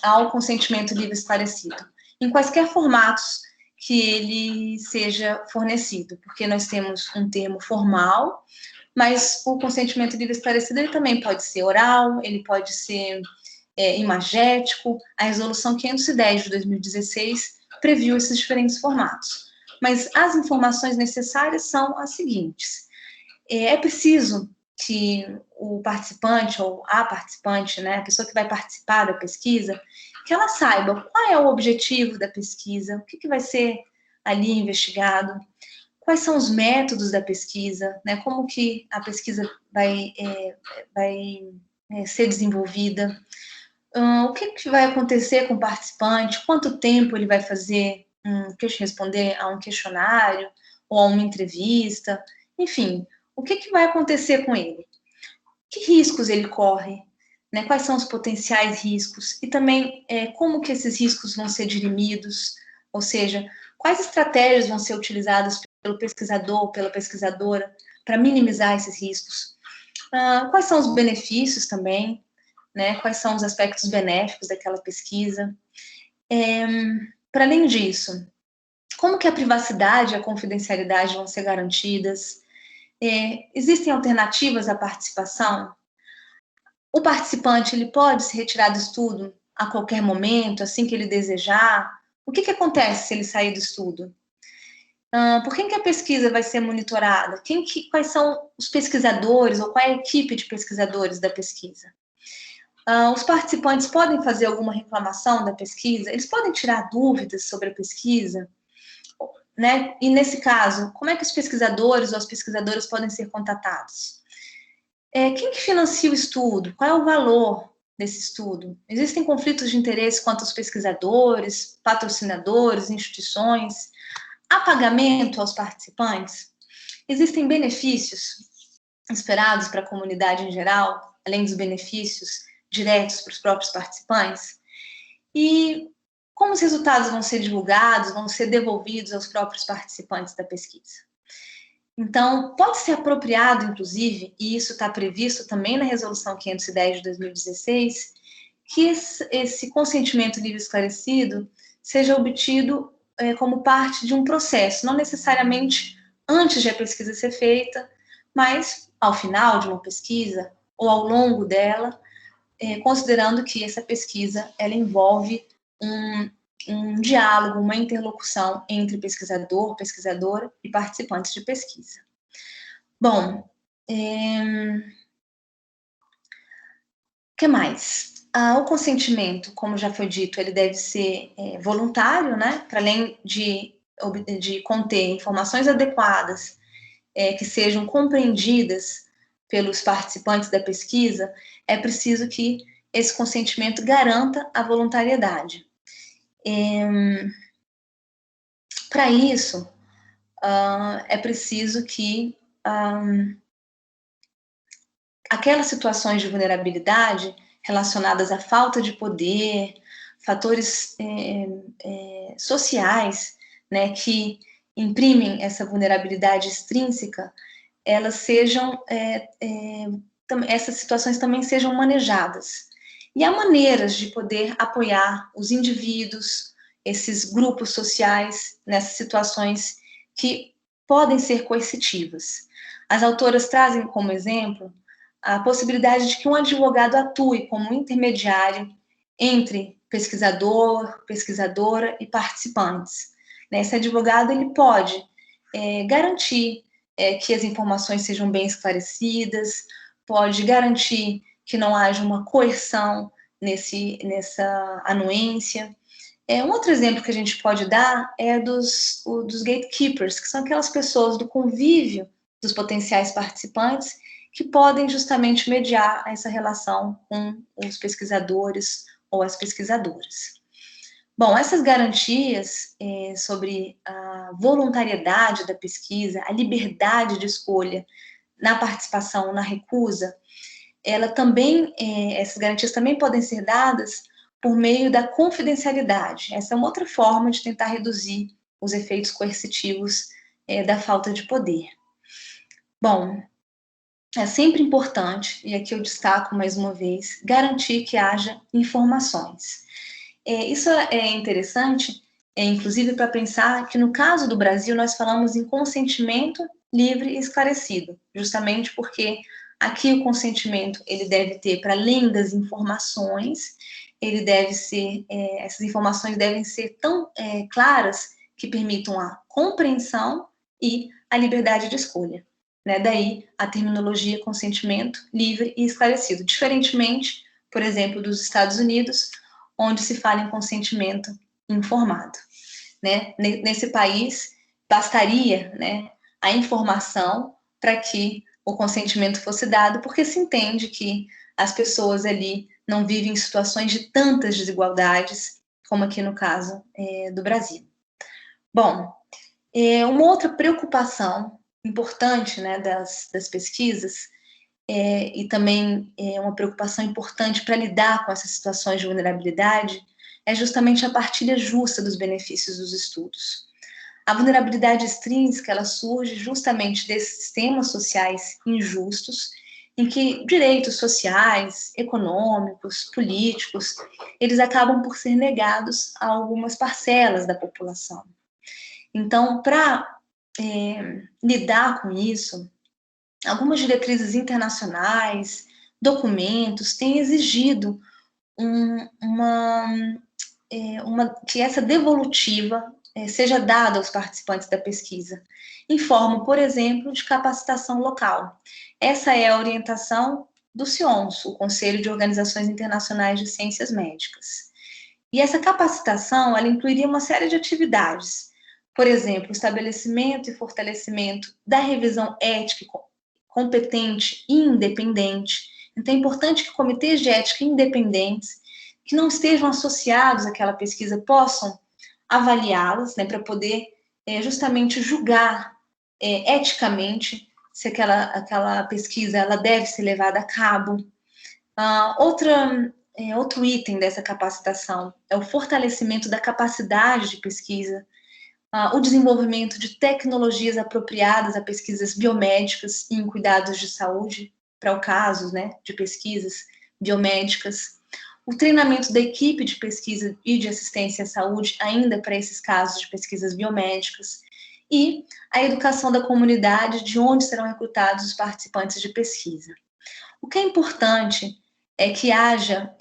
ao consentimento livre e esclarecido? Em quaisquer formatos que ele seja fornecido, porque nós temos um termo formal, mas o consentimento livre esclarecido ele também pode ser oral, ele pode ser imagético. A resolução 510 de 2016 previu esses diferentes formatos. Mas as informações necessárias são as seguintes. É preciso que o participante ou a participante, né, a pessoa que vai participar da pesquisa, que ela saiba qual é o objetivo da pesquisa, o que vai ser ali investigado, quais são os métodos da pesquisa, né, como que a pesquisa vai ser desenvolvida, o que vai acontecer com o participante, quanto tempo ele vai fazer responder a um questionário ou a uma entrevista, enfim, o que vai acontecer com ele? Que riscos ele corre? Né? Quais são os potenciais riscos? E também como que esses riscos vão ser dirimidos? Ou seja, quais estratégias vão ser utilizadas pelo pesquisador ou pela pesquisadora para minimizar esses riscos? Quais são os benefícios também? Né? Quais são os aspectos benéficos daquela pesquisa? Para além disso, como que a privacidade e a confidencialidade vão ser garantidas? Existem alternativas à participação? O participante ele pode se retirar do estudo a qualquer momento, assim que ele desejar? O que acontece se ele sair do estudo? Por quem que a pesquisa vai ser monitorada? Quais são os pesquisadores ou qual é a equipe de pesquisadores da pesquisa? Os participantes podem fazer alguma reclamação da pesquisa? Eles podem tirar dúvidas sobre a pesquisa? Né? E nesse caso, como é que os pesquisadores ou as pesquisadoras podem ser contatados? Quem que financia o estudo? Qual é o valor desse estudo? Existem conflitos de interesse quanto aos pesquisadores, patrocinadores, instituições? Há pagamento aos participantes? Existem benefícios esperados para a comunidade em geral, além dos benefícios diretos para os próprios participantes? E como os resultados vão ser divulgados, vão ser devolvidos aos próprios participantes da pesquisa? Então, pode ser apropriado, inclusive, e isso está previsto também na Resolução 510 de 2016, que esse consentimento livre e esclarecido seja obtido como parte de um processo, não necessariamente antes de a pesquisa ser feita, mas ao final de uma pesquisa ou ao longo dela, considerando que essa pesquisa ela envolve um diálogo, uma interlocução entre pesquisador, pesquisadora e participantes de pesquisa. Bom, o que mais? O consentimento, como já foi dito, ele deve ser voluntário, né? Para além de conter informações adequadas que sejam compreendidas pelos participantes da pesquisa, é preciso que esse consentimento garanta a voluntariedade. Para isso, é preciso que aquelas situações de vulnerabilidade relacionadas à falta de poder, fatores sociais, né, que imprimem essa vulnerabilidade extrínseca, elas sejam, essas situações também sejam manejadas. E há maneiras de poder apoiar os indivíduos, esses grupos sociais, nessas situações que podem ser coercitivas. As autoras trazem como exemplo a possibilidade de que um advogado atue como intermediário entre pesquisador, pesquisadora e participantes. Esse advogado ele pode garantir que as informações sejam bem esclarecidas, pode garantir que não haja uma coerção nessa anuência. Um outro exemplo que a gente pode dar é dos gatekeepers, que são aquelas pessoas do convívio dos potenciais participantes que podem justamente mediar essa relação com os pesquisadores ou as pesquisadoras. Bom, essas garantias sobre a voluntariedade da pesquisa, a liberdade de escolha na participação, na recusa, essas garantias também podem ser dadas por meio da confidencialidade. Essa é uma outra forma de tentar reduzir os efeitos coercitivos da falta de poder. Bom, é sempre importante, e aqui eu destaco mais uma vez, garantir que haja informações. Isso é interessante inclusive para pensar que no caso do Brasil nós falamos em consentimento livre e esclarecido, justamente porque aqui o consentimento ele deve ter, para além das informações, ele deve ser, essas informações devem ser tão claras que permitam a compreensão e a liberdade de escolha. Né? Daí a terminologia consentimento livre e esclarecido, diferentemente, por exemplo, dos Estados Unidos, onde se fala em consentimento informado. Né? Nesse país, bastaria, né, a informação para que o consentimento fosse dado, porque se entende que as pessoas ali não vivem em situações de tantas desigualdades, como aqui no caso do Brasil. Bom, uma outra preocupação importante, né, das pesquisas, e também uma preocupação importante para lidar com essas situações de vulnerabilidade, é justamente a partilha justa dos benefícios dos estudos. A vulnerabilidade extrínseca, ela surge justamente desses sistemas sociais injustos, em que direitos sociais, econômicos, políticos, eles acabam por ser negados a algumas parcelas da população. Então, para lidar com isso, algumas diretrizes internacionais, documentos, têm exigido que essa devolutiva seja dada aos participantes da pesquisa, em forma, por exemplo, de capacitação local. Essa é a orientação do CIONS, o Conselho de Organizações Internacionais de Ciências Médicas. E essa capacitação, ela incluiria uma série de atividades, por exemplo, o estabelecimento e fortalecimento da revisão ética competente e independente. Então, é importante que comitês de ética independentes, que não estejam associados àquela pesquisa, possam avaliá-las, né, para poder justamente julgar eticamente se aquela pesquisa ela deve ser levada a cabo. Outro item dessa capacitação é o fortalecimento da capacidade de pesquisa, o desenvolvimento de tecnologias apropriadas a pesquisas biomédicas e em cuidados de saúde, para o caso, né, de pesquisas biomédicas, o treinamento da equipe de pesquisa e de assistência à saúde, ainda para esses casos de pesquisas biomédicas, e a educação da comunidade de onde serão recrutados os participantes de pesquisa. O que é importante é que haja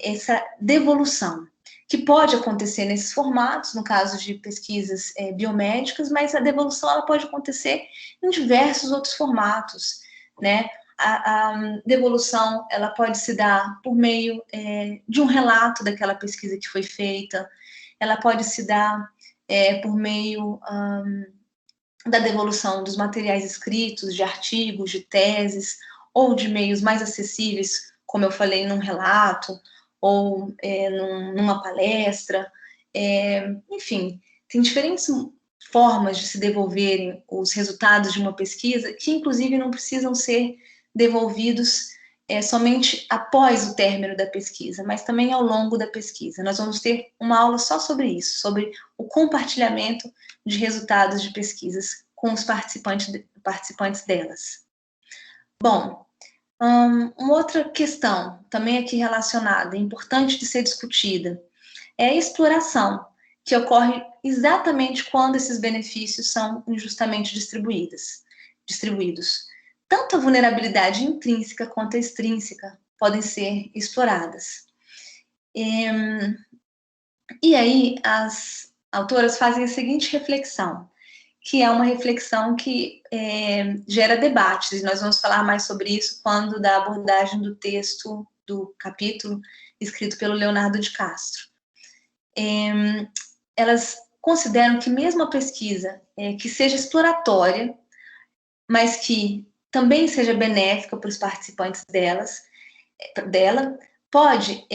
essa devolução, que pode acontecer nesses formatos, no caso de pesquisas biomédicas, mas a devolução ela pode acontecer em diversos outros formatos, né? A devolução ela pode se dar por meio de um relato daquela pesquisa que foi feita, ela pode se dar por meio da devolução dos materiais escritos, de artigos, de teses, ou de meios mais acessíveis, como eu falei, num relato, ou numa palestra. Enfim, tem diferentes formas de se devolverem os resultados de uma pesquisa, que inclusive não precisam ser devolvidos somente após o término da pesquisa, mas também ao longo da pesquisa. Nós vamos ter uma aula só sobre isso, sobre o compartilhamento de resultados de pesquisas com os participantes delas. Bom, uma outra questão, também aqui relacionada, importante de ser discutida, é a exploração, que ocorre exatamente quando esses benefícios são injustamente distribuídos. Tanto a vulnerabilidade intrínseca quanto a extrínseca podem ser exploradas. E aí, as autoras fazem a seguinte reflexão, que é uma reflexão que gera debates, e nós vamos falar mais sobre isso quando da abordagem do texto, do capítulo, escrito pelo Leonardo de Castro. Elas consideram que mesmo a pesquisa que seja exploratória, mas que também seja benéfica para os participantes dela, pode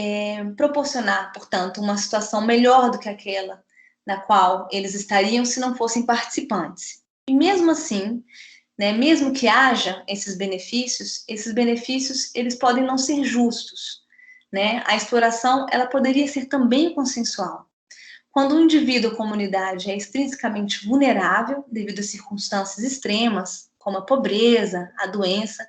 proporcionar, portanto, uma situação melhor do que aquela na qual eles estariam se não fossem participantes. E mesmo assim, né, mesmo que haja esses benefícios eles podem não ser justos. Né? A exploração ela poderia ser também consensual. Quando um indivíduo ou comunidade é extrinsecamente vulnerável devido a circunstâncias extremas, como a pobreza, a doença,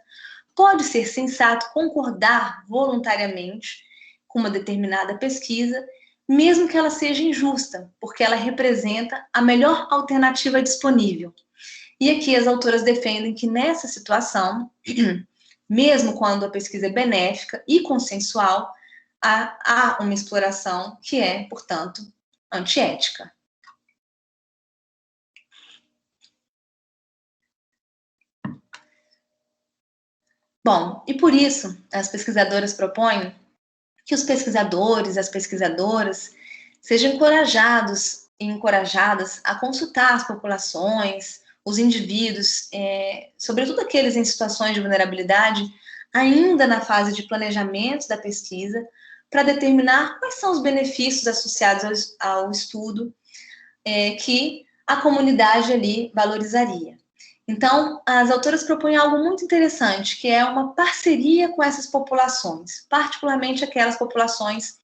pode ser sensato concordar voluntariamente com uma determinada pesquisa, mesmo que ela seja injusta, porque ela representa a melhor alternativa disponível. E aqui as autoras defendem que nessa situação, mesmo quando a pesquisa é benéfica e consensual, há uma exploração que é, portanto, antiética. Bom, e por isso as pesquisadoras propõem que os pesquisadores, as pesquisadoras, sejam encorajados e encorajadas a consultar as populações, os indivíduos, sobretudo aqueles em situações de vulnerabilidade, ainda na fase de planejamento da pesquisa, para determinar quais são os benefícios associados ao estudo que a comunidade ali valorizaria. Então, as autoras propõem algo muito interessante, que é uma parceria com essas populações, particularmente aquelas populações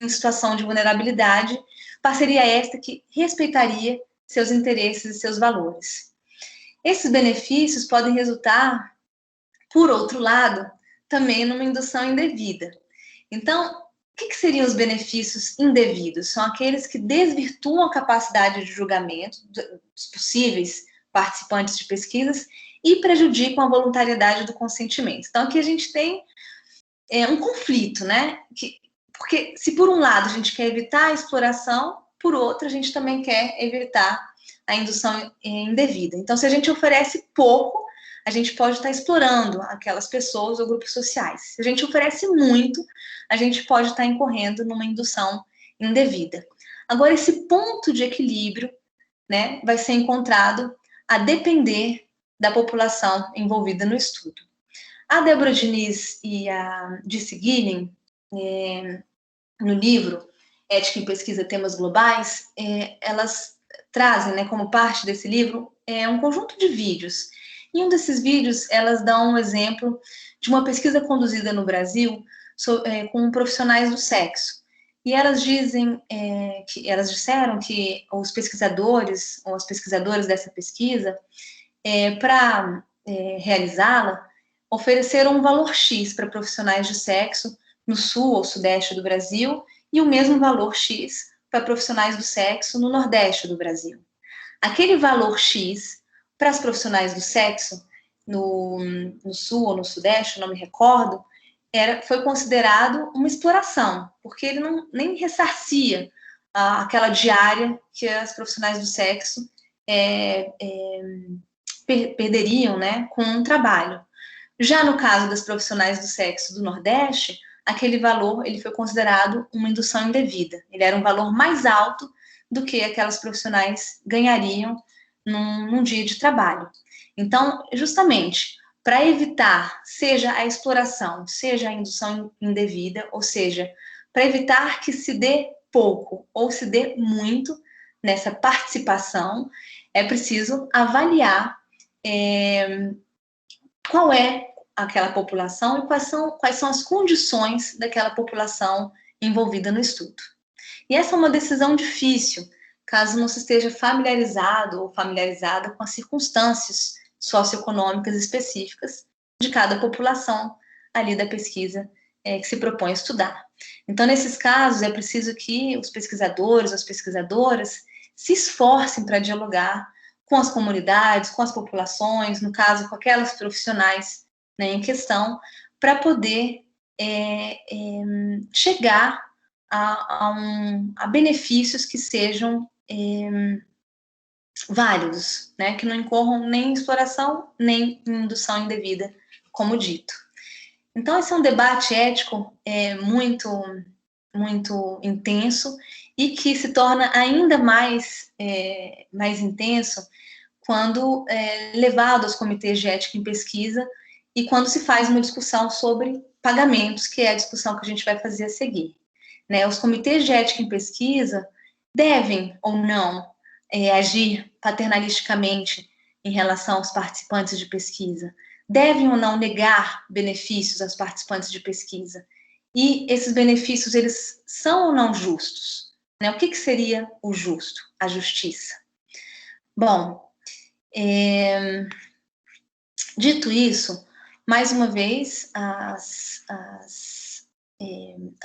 em situação de vulnerabilidade, parceria esta que respeitaria seus interesses e seus valores. Esses benefícios podem resultar, por outro lado, também numa indução indevida. Então, o que seriam os benefícios indevidos? São aqueles que desvirtuam a capacidade de julgamento dos possíveis participantes de pesquisas e prejudicam a voluntariedade do consentimento. Então, aqui a gente tem um conflito, né? Porque se por um lado a gente quer evitar a exploração, por outro a gente também quer evitar a indução indevida. Então, se a gente oferece pouco, a gente pode estar explorando aquelas pessoas ou grupos sociais. Se a gente oferece muito, a gente pode estar incorrendo numa indução indevida. Agora, esse ponto de equilíbrio, né, vai ser encontrado a depender da população envolvida no estudo. A Débora Diniz e a Disse Guilhem, no livro Ética em Pesquisa Temas Globais, elas trazem, né, como parte desse livro, um conjunto de vídeos. Em um desses vídeos, elas dão um exemplo de uma pesquisa conduzida no Brasil com profissionais do sexo. E elas disseram que os pesquisadores ou as pesquisadoras dessa pesquisa, para realizá-la, ofereceram um valor X para profissionais de sexo no sul ou sudeste do Brasil e o mesmo valor X para profissionais do sexo no nordeste do Brasil. Aquele valor X para as profissionais do sexo no sul ou no sudeste, não me recordo, foi considerado uma exploração, porque ele nem ressarcia aquela diária que as profissionais do sexo perderiam, né, com um trabalho. Já no caso das profissionais do sexo do Nordeste, aquele valor ele foi considerado uma indução indevida. Ele era um valor mais alto do que aquelas profissionais ganhariam num dia de trabalho. Então, justamente, para evitar, seja a exploração, seja a indução indevida, ou seja, para evitar que se dê pouco ou se dê muito nessa participação, é preciso avaliar qual é aquela população e quais são as condições daquela população envolvida no estudo. E essa é uma decisão difícil, caso não se esteja familiarizado ou familiarizada com as circunstâncias socioeconômicas específicas de cada população ali da pesquisa que se propõe a estudar. Então, nesses casos, é preciso que os pesquisadores, as pesquisadoras, se esforcem para dialogar com as comunidades, com as populações, no caso, com aquelas profissionais, né, em questão, para poder chegar a benefícios que sejam válidos, né, que não incorram nem em exploração, nem em indução indevida, como dito. Então, esse é um debate ético muito, muito intenso e que se torna ainda mais intenso quando levado aos comitês de ética em pesquisa e quando se faz uma discussão sobre pagamentos, que é a discussão que a gente vai fazer a seguir. Né? Os comitês de ética em pesquisa devem ou não agir paternalisticamente em relação aos participantes de pesquisa, devem ou não negar benefícios aos participantes de pesquisa. E esses benefícios, eles são ou não justos? Né? O que seria o justo, a justiça? Bom, dito isso, mais uma vez,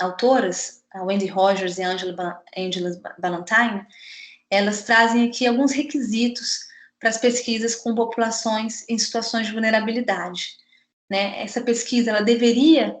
autoras, a Wendy Rogers e a Angela Ballantyne, elas trazem aqui alguns requisitos para as pesquisas com populações em situações de vulnerabilidade. Né? Essa pesquisa ela deveria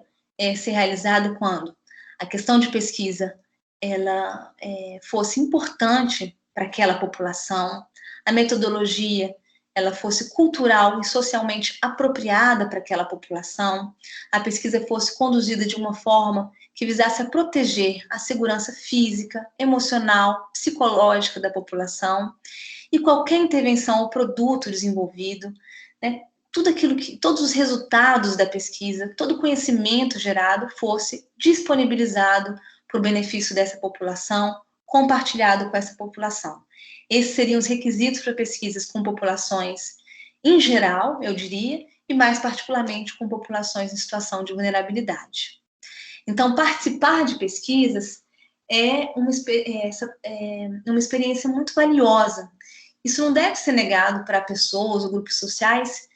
ser realizada quando a questão de pesquisa ela fosse importante para aquela população, a metodologia ela fosse cultural e socialmente apropriada para aquela população, a pesquisa fosse conduzida de uma forma que visasse a proteger a segurança física, emocional, psicológica da população, e qualquer intervenção ou produto desenvolvido, né, todos os resultados da pesquisa, todo o conhecimento gerado fosse disponibilizado para o benefício dessa população, compartilhado com essa população. Esses seriam os requisitos para pesquisas com populações em geral, eu diria, e mais particularmente com populações em situação de vulnerabilidade. Então, participar de pesquisas é uma experiência muito valiosa. Isso não deve ser negado para pessoas ou grupos sociais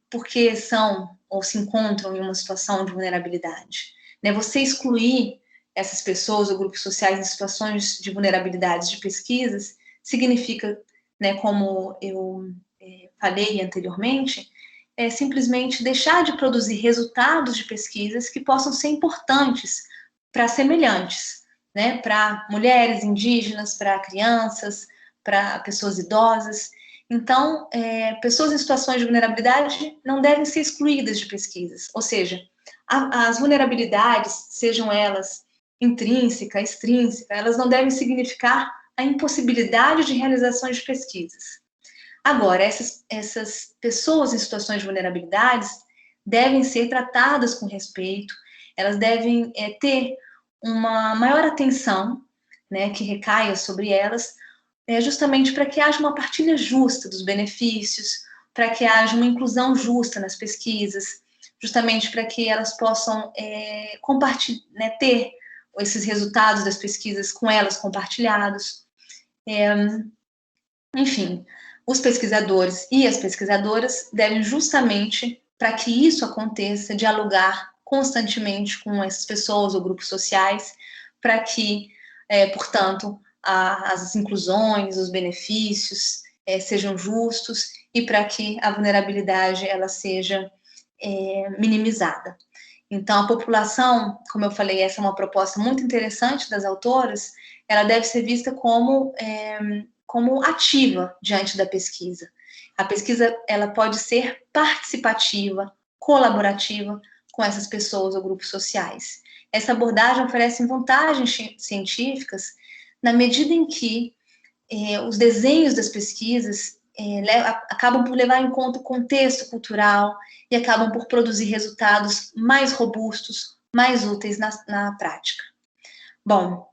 porque são ou se encontram em uma situação de vulnerabilidade. Né? Você excluir essas pessoas ou grupos sociais em situações de vulnerabilidade de pesquisas significa, né, como eu falei anteriormente, simplesmente deixar de produzir resultados de pesquisas que possam ser importantes para semelhantes, né, para mulheres indígenas, para crianças, para pessoas idosas. Então, pessoas em situações de vulnerabilidade não devem ser excluídas de pesquisas, ou seja, as vulnerabilidades, sejam elas intrínseca, extrínseca, elas não devem significar a impossibilidade de realizações de pesquisas. Agora, essas pessoas em situações de vulnerabilidades devem ser tratadas com respeito, elas devem ter uma maior atenção, né, que recaia sobre elas, justamente para que haja uma partilha justa dos benefícios, para que haja uma inclusão justa nas pesquisas, justamente para que elas possam compartilhar, né, ter esses resultados das pesquisas com elas compartilhados. Enfim, os pesquisadores e as pesquisadoras devem justamente, para que isso aconteça, dialogar constantemente com essas pessoas ou grupos sociais, para que, portanto, as inclusões, os benefícios sejam justos e para que a vulnerabilidade ela seja minimizada. Então, a população, como eu falei, essa é uma proposta muito interessante das autoras, ela deve ser vista como ativa diante da pesquisa. A pesquisa ela pode ser participativa, colaborativa com essas pessoas ou grupos sociais. Essa abordagem oferece vantagens científicas na medida em que os desenhos das pesquisas acabam por levar em conta o contexto cultural e acabam por produzir resultados mais robustos, mais úteis na prática. Bom,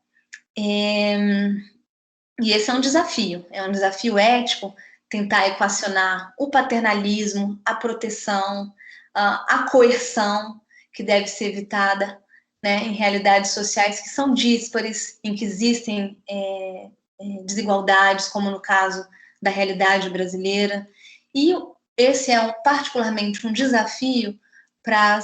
e esse é um desafio ético, tentar equacionar o paternalismo, a proteção, a coerção, que deve ser evitada, né, em realidades sociais que são díspares, em que existem desigualdades, como no caso da realidade brasileira. E esse é particularmente um desafio para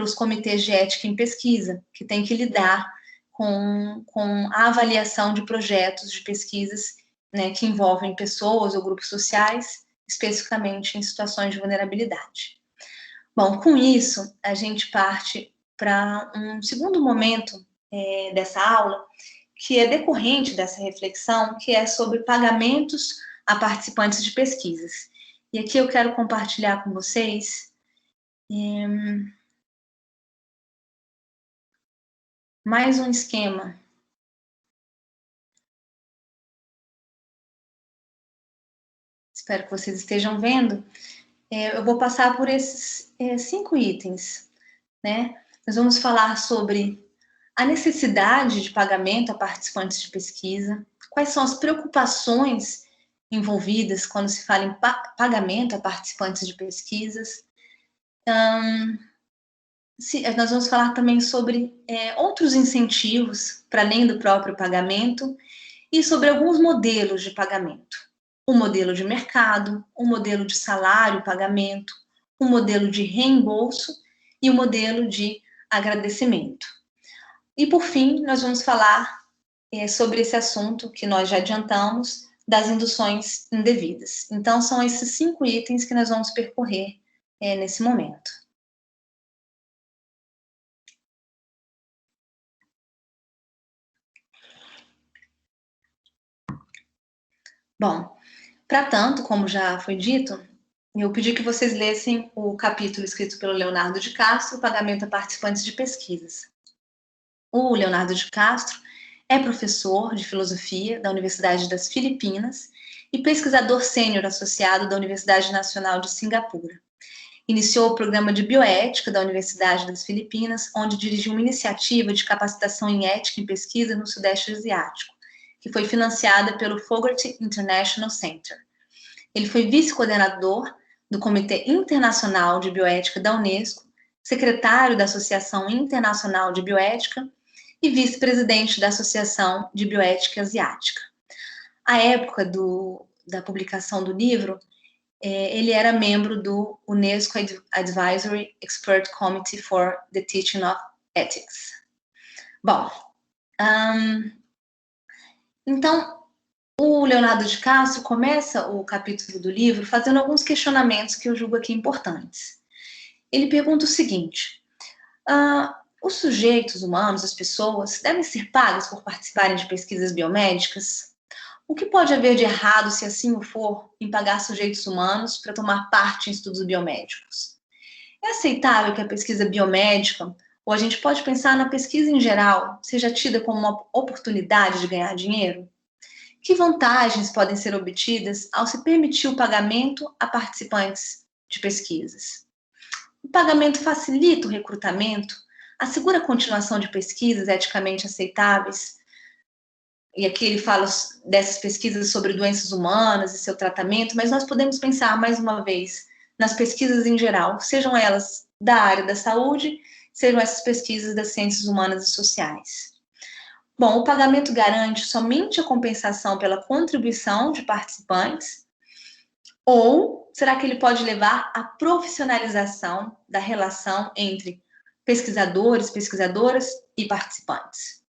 os comitês de ética em pesquisa, que têm que lidar com a avaliação de projetos de pesquisas, né, que envolvem pessoas ou grupos sociais, especificamente em situações de vulnerabilidade. Bom, com isso, a gente parte para um segundo momento dessa aula, que é decorrente dessa reflexão, que é sobre pagamentos a participantes de pesquisas. E aqui eu quero compartilhar com vocês mais um esquema. Espero que vocês estejam vendo. Eu vou passar por esses 5 itens, né? Nós vamos falar sobre a necessidade de pagamento a participantes de pesquisa, quais são as preocupações envolvidas quando se fala em pagamento a participantes de pesquisas. Nós vamos falar também sobre outros incentivos, para além do próprio pagamento, e sobre alguns modelos de pagamento. Um modelo de mercado, um modelo de salário-pagamento, um modelo de reembolso e um modelo de agradecimento. E, por fim, nós vamos falar sobre esse assunto que nós já adiantamos, das induções indevidas. Então, são esses 5 itens que nós vamos percorrer nesse momento. Bom, para tanto, como já foi dito, eu pedi que vocês lessem o capítulo escrito pelo Leonardo de Castro, Pagamento a Participantes de Pesquisas. O Leonardo de Castro é professor de filosofia da Universidade das Filipinas e pesquisador sênior associado da Universidade Nacional de Singapura. Iniciou o programa de bioética da Universidade das Filipinas, onde dirigiu uma iniciativa de capacitação em ética e pesquisa no Sudeste Asiático, que foi financiada pelo Fogarty International Center. Ele foi vice-coordenador do Comitê Internacional de Bioética da Unesco, secretário da Associação Internacional de Bioética e vice-presidente da Associação de Bioética Asiática. À época da publicação do livro, ele era membro do UNESCO Advisory Expert Committee for the Teaching of Ethics. Bom, então, o Leonardo de Castro começa o capítulo do livro fazendo alguns questionamentos que eu julgo aqui importantes. Ele pergunta o seguinte: os sujeitos humanos, as pessoas, devem ser pagas por participarem de pesquisas biomédicas? O que pode haver de errado, se assim o for, em pagar sujeitos humanos para tomar parte em estudos biomédicos? É aceitável que a pesquisa biomédica, ou a gente pode pensar na pesquisa em geral, seja tida como uma oportunidade de ganhar dinheiro? Que vantagens podem ser obtidas ao se permitir o pagamento a participantes de pesquisas? O pagamento facilita o recrutamento, assegura a continuação de pesquisas eticamente aceitáveis, e aqui ele fala dessas pesquisas sobre doenças humanas e seu tratamento, mas nós podemos pensar, mais uma vez, nas pesquisas em geral, sejam elas da área da saúde, sejam essas pesquisas das ciências humanas e sociais. Bom, o pagamento garante somente a compensação pela contribuição de participantes, ou será que ele pode levar à profissionalização da relação entre pesquisadores, pesquisadoras e participantes?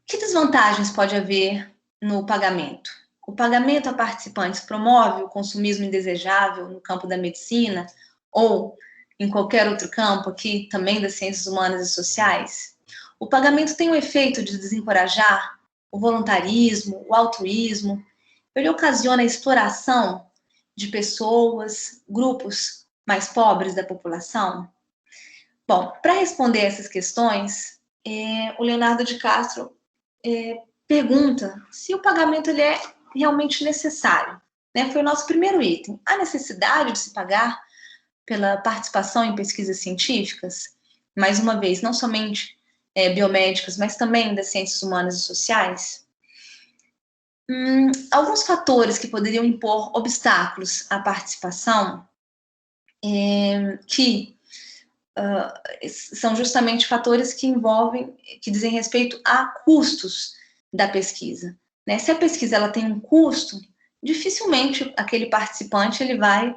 Que desvantagens pode haver no pagamento? O pagamento a participantes promove o consumismo indesejável no campo da medicina ou em qualquer outro campo, aqui também das ciências humanas e sociais? O pagamento tem o efeito de desencorajar o voluntarismo, o altruísmo. Ele ocasiona a exploração de pessoas, grupos mais pobres da população? Bom, para responder essas questões, o Leonardo de Castro pergunta se o pagamento ele é realmente necessário. Né? Foi o nosso primeiro item. A necessidade de se pagar pela participação em pesquisas científicas, mais uma vez, não somente biomédicas, mas também das ciências humanas e sociais. Alguns fatores que poderiam impor obstáculos à participação, que são justamente fatores que envolvem, que dizem respeito a custos da pesquisa. Né? Se a pesquisa ela tem um custo, dificilmente aquele participante ele vai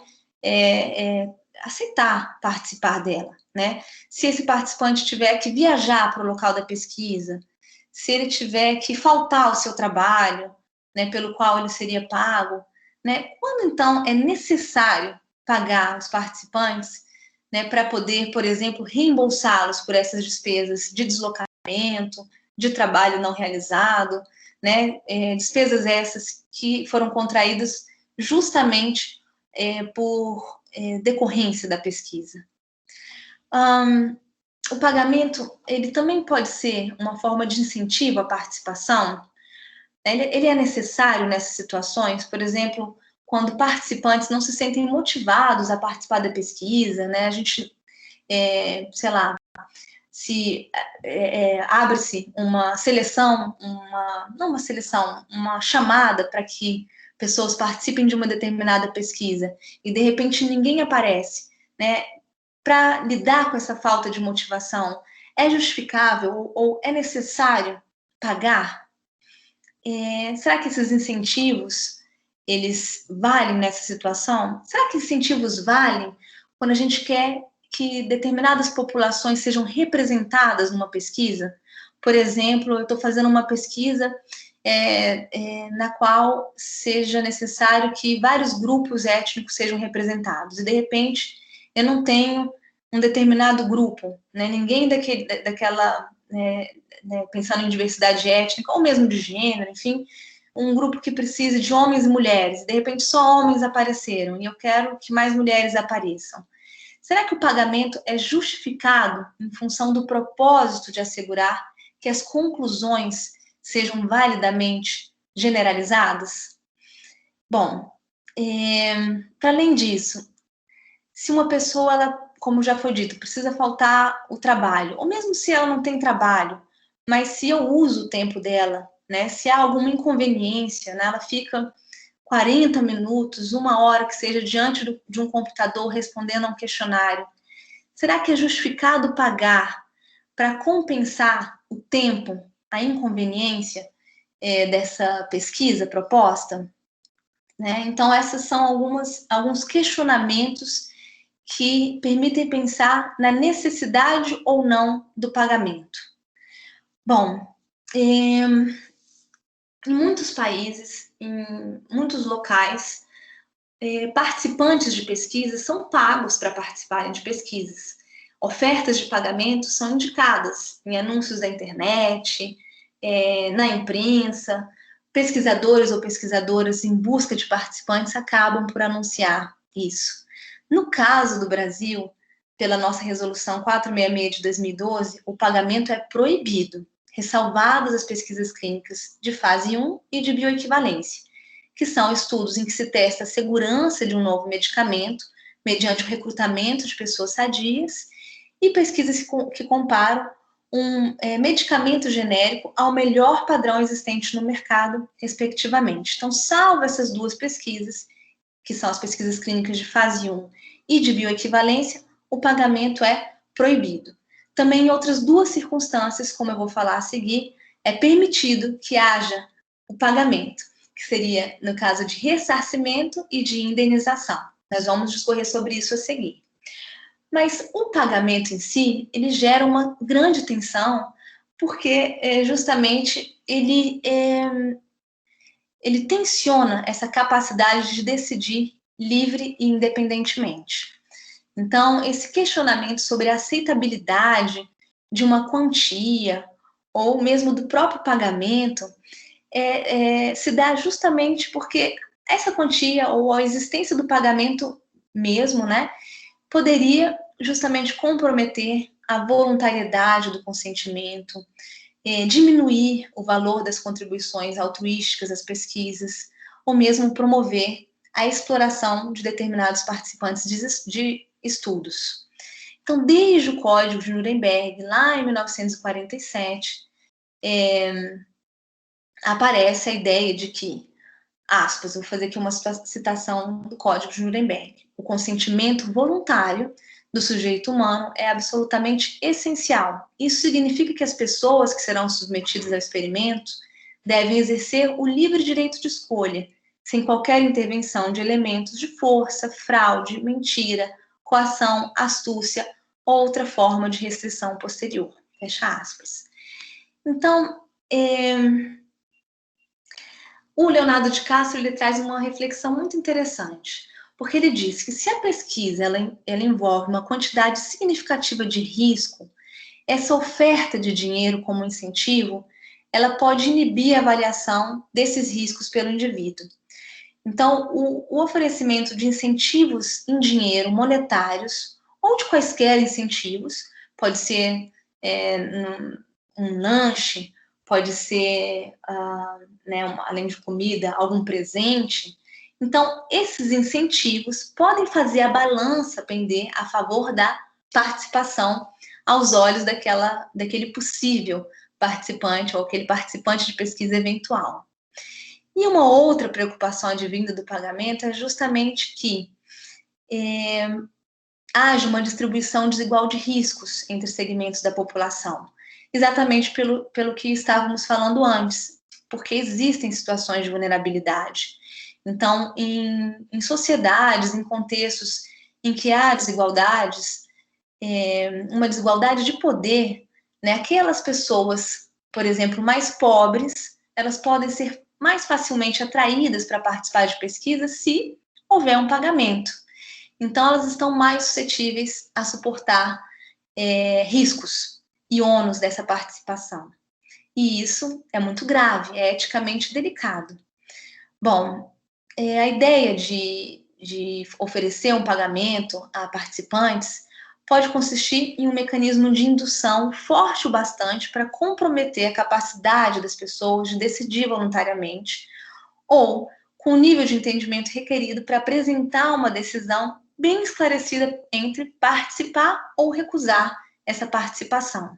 aceitar participar dela. Né? Se esse participante tiver que viajar para o local da pesquisa, se ele tiver que faltar ao seu trabalho, né, pelo qual ele seria pago, né? Quando então é necessário pagar os participantes, né, para poder, por exemplo, reembolsá-los por essas despesas de deslocamento, de trabalho não realizado, né, despesas essas que foram contraídas justamente por decorrência da pesquisa. O pagamento, ele também pode ser uma forma de incentivo à participação. Ele é necessário nessas situações, por exemplo, quando participantes não se sentem motivados a participar da pesquisa, né? A gente, sei lá, se abre-se uma seleção, não uma seleção, uma chamada para que pessoas participem de uma determinada pesquisa e de repente ninguém aparece, né? Para lidar com essa falta de motivação, é justificável ou é necessário pagar? Será que esses incentivos, eles valem nessa situação? Será que incentivos valem quando a gente quer que determinadas populações sejam representadas numa pesquisa? Por exemplo, eu estou fazendo uma pesquisa na qual seja necessário que vários grupos étnicos sejam representados, e de repente eu não tenho um determinado grupo, né? Ninguém daquela, pensando em diversidade étnica, ou mesmo de gênero, enfim, um grupo que precise de homens e mulheres, de repente só homens apareceram, e eu quero que mais mulheres apareçam. Será que o pagamento é justificado em função do propósito de assegurar que as conclusões sejam validamente generalizadas? Bom, para além disso, se uma pessoa, ela, como já foi dito, precisa faltar o trabalho, ou mesmo se ela não tem trabalho, mas se eu uso o tempo dela, né, se há alguma inconveniência, né, ela fica 40 minutos, 1 hora que seja, diante de um computador respondendo a um questionário, será que é justificado pagar para compensar o tempo, a inconveniência dessa pesquisa proposta? Né? Então, esses são alguns questionamentos que permitem pensar na necessidade ou não do pagamento. Bom, em muitos países, em muitos locais, participantes de pesquisas são pagos para participarem de pesquisas. Ofertas de pagamento são indicadas em anúncios da internet, na imprensa. Pesquisadores ou pesquisadoras em busca de participantes acabam por anunciar isso. No caso do Brasil, pela nossa resolução 466 de 2012, o pagamento é proibido, ressalvadas as pesquisas clínicas de fase 1 e de bioequivalência, que são estudos em que se testa a segurança de um novo medicamento mediante o recrutamento de pessoas sadias, e pesquisas que comparam um medicamento genérico ao melhor padrão existente no mercado, respectivamente. Então, salvo essas duas pesquisas, que são as pesquisas clínicas de fase 1 e de bioequivalência, o pagamento é proibido. Também em outras duas circunstâncias, como eu vou falar a seguir, é permitido que haja o pagamento, que seria no caso de ressarcimento e de indenização. Nós vamos discorrer sobre isso a seguir. Mas o pagamento em si, ele gera uma grande tensão, porque justamente ele tensiona essa capacidade de decidir livre e independentemente. Então, esse questionamento sobre a aceitabilidade de uma quantia, ou mesmo do próprio pagamento, se dá justamente porque essa quantia ou a existência do pagamento mesmo, né, poderia justamente comprometer a voluntariedade do consentimento, diminuir o valor das contribuições altruísticas às pesquisas, ou mesmo promover a exploração de determinados participantes de estudos. Então, desde o Código de Nuremberg, lá em 1947, aparece a ideia de que, aspas, vou fazer aqui uma citação do Código de Nuremberg, o consentimento voluntário do sujeito humano é absolutamente essencial. Isso significa que as pessoas que serão submetidas ao experimento devem exercer o livre direito de escolha, sem qualquer intervenção de elementos de força, fraude, mentira, coação, astúcia ou outra forma de restrição posterior. Fecha aspas. Então, o Leonardo de Castro, ele traz uma reflexão muito interessante, porque ele diz que se a pesquisa ela envolve uma quantidade significativa de risco, essa oferta de dinheiro como incentivo, ela pode inibir a avaliação desses riscos pelo indivíduo. Então, o oferecimento de incentivos em dinheiro monetários, ou de quaisquer incentivos, pode ser um lanche, pode ser, além de comida, algum presente. Então, esses incentivos podem fazer a balança pender a favor da participação aos olhos daquele possível participante ou aquele participante de pesquisa eventual. E uma outra preocupação advinda do pagamento é justamente que haja uma distribuição desigual de riscos entre segmentos da população, exatamente pelo que estávamos falando antes, porque existem situações de vulnerabilidade. Então, em sociedades, em contextos em que há desigualdades, uma desigualdade de poder, né? Aquelas pessoas, por exemplo, mais pobres, elas podem ser mais facilmente atraídas para participar de pesquisas se houver um pagamento. Então, elas estão mais suscetíveis a suportar riscos e ônus dessa participação. E isso é muito grave, é eticamente delicado. Bom, a ideia de oferecer um pagamento a participantes pode consistir em um mecanismo de indução forte o bastante para comprometer a capacidade das pessoas de decidir voluntariamente, ou com o nível de entendimento requerido para apresentar uma decisão bem esclarecida entre participar ou recusar essa participação.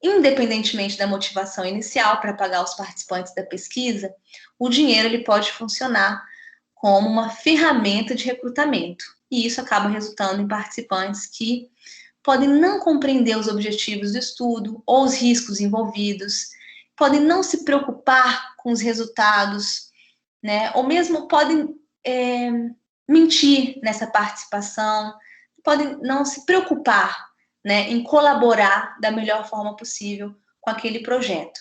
Independentemente da motivação inicial para pagar os participantes da pesquisa, o dinheiro ele pode funcionar como uma ferramenta de recrutamento. E isso acaba resultando em participantes que podem não compreender os objetivos do estudo ou os riscos envolvidos, podem não se preocupar com os resultados, né? Ou mesmo podem mentir nessa participação, podem não se preocupar, né, em colaborar da melhor forma possível com aquele projeto.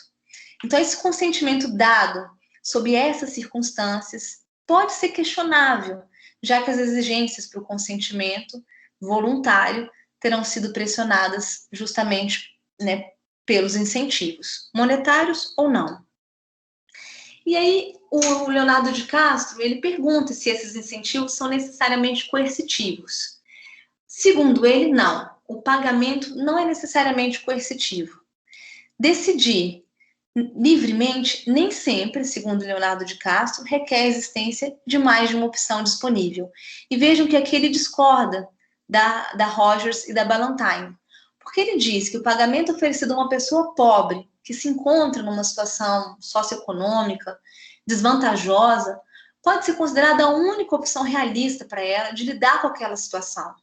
Então, esse consentimento dado sob essas circunstâncias pode ser questionável, já que as exigências para o consentimento voluntário terão sido pressionadas justamente, né, pelos incentivos, monetários ou não. E aí, o Leonardo de Castro, ele pergunta se esses incentivos são necessariamente coercitivos. Segundo ele, não. O pagamento não é necessariamente coercitivo. Decidir livremente, nem sempre, segundo Leonardo de Castro, requer a existência de mais de uma opção disponível. E vejam que aqui ele discorda da Rogers e da Ballantine, porque ele diz que o pagamento oferecido a uma pessoa pobre, que se encontra numa situação socioeconômica desvantajosa, pode ser considerada a única opção realista para ela de lidar com aquela situação.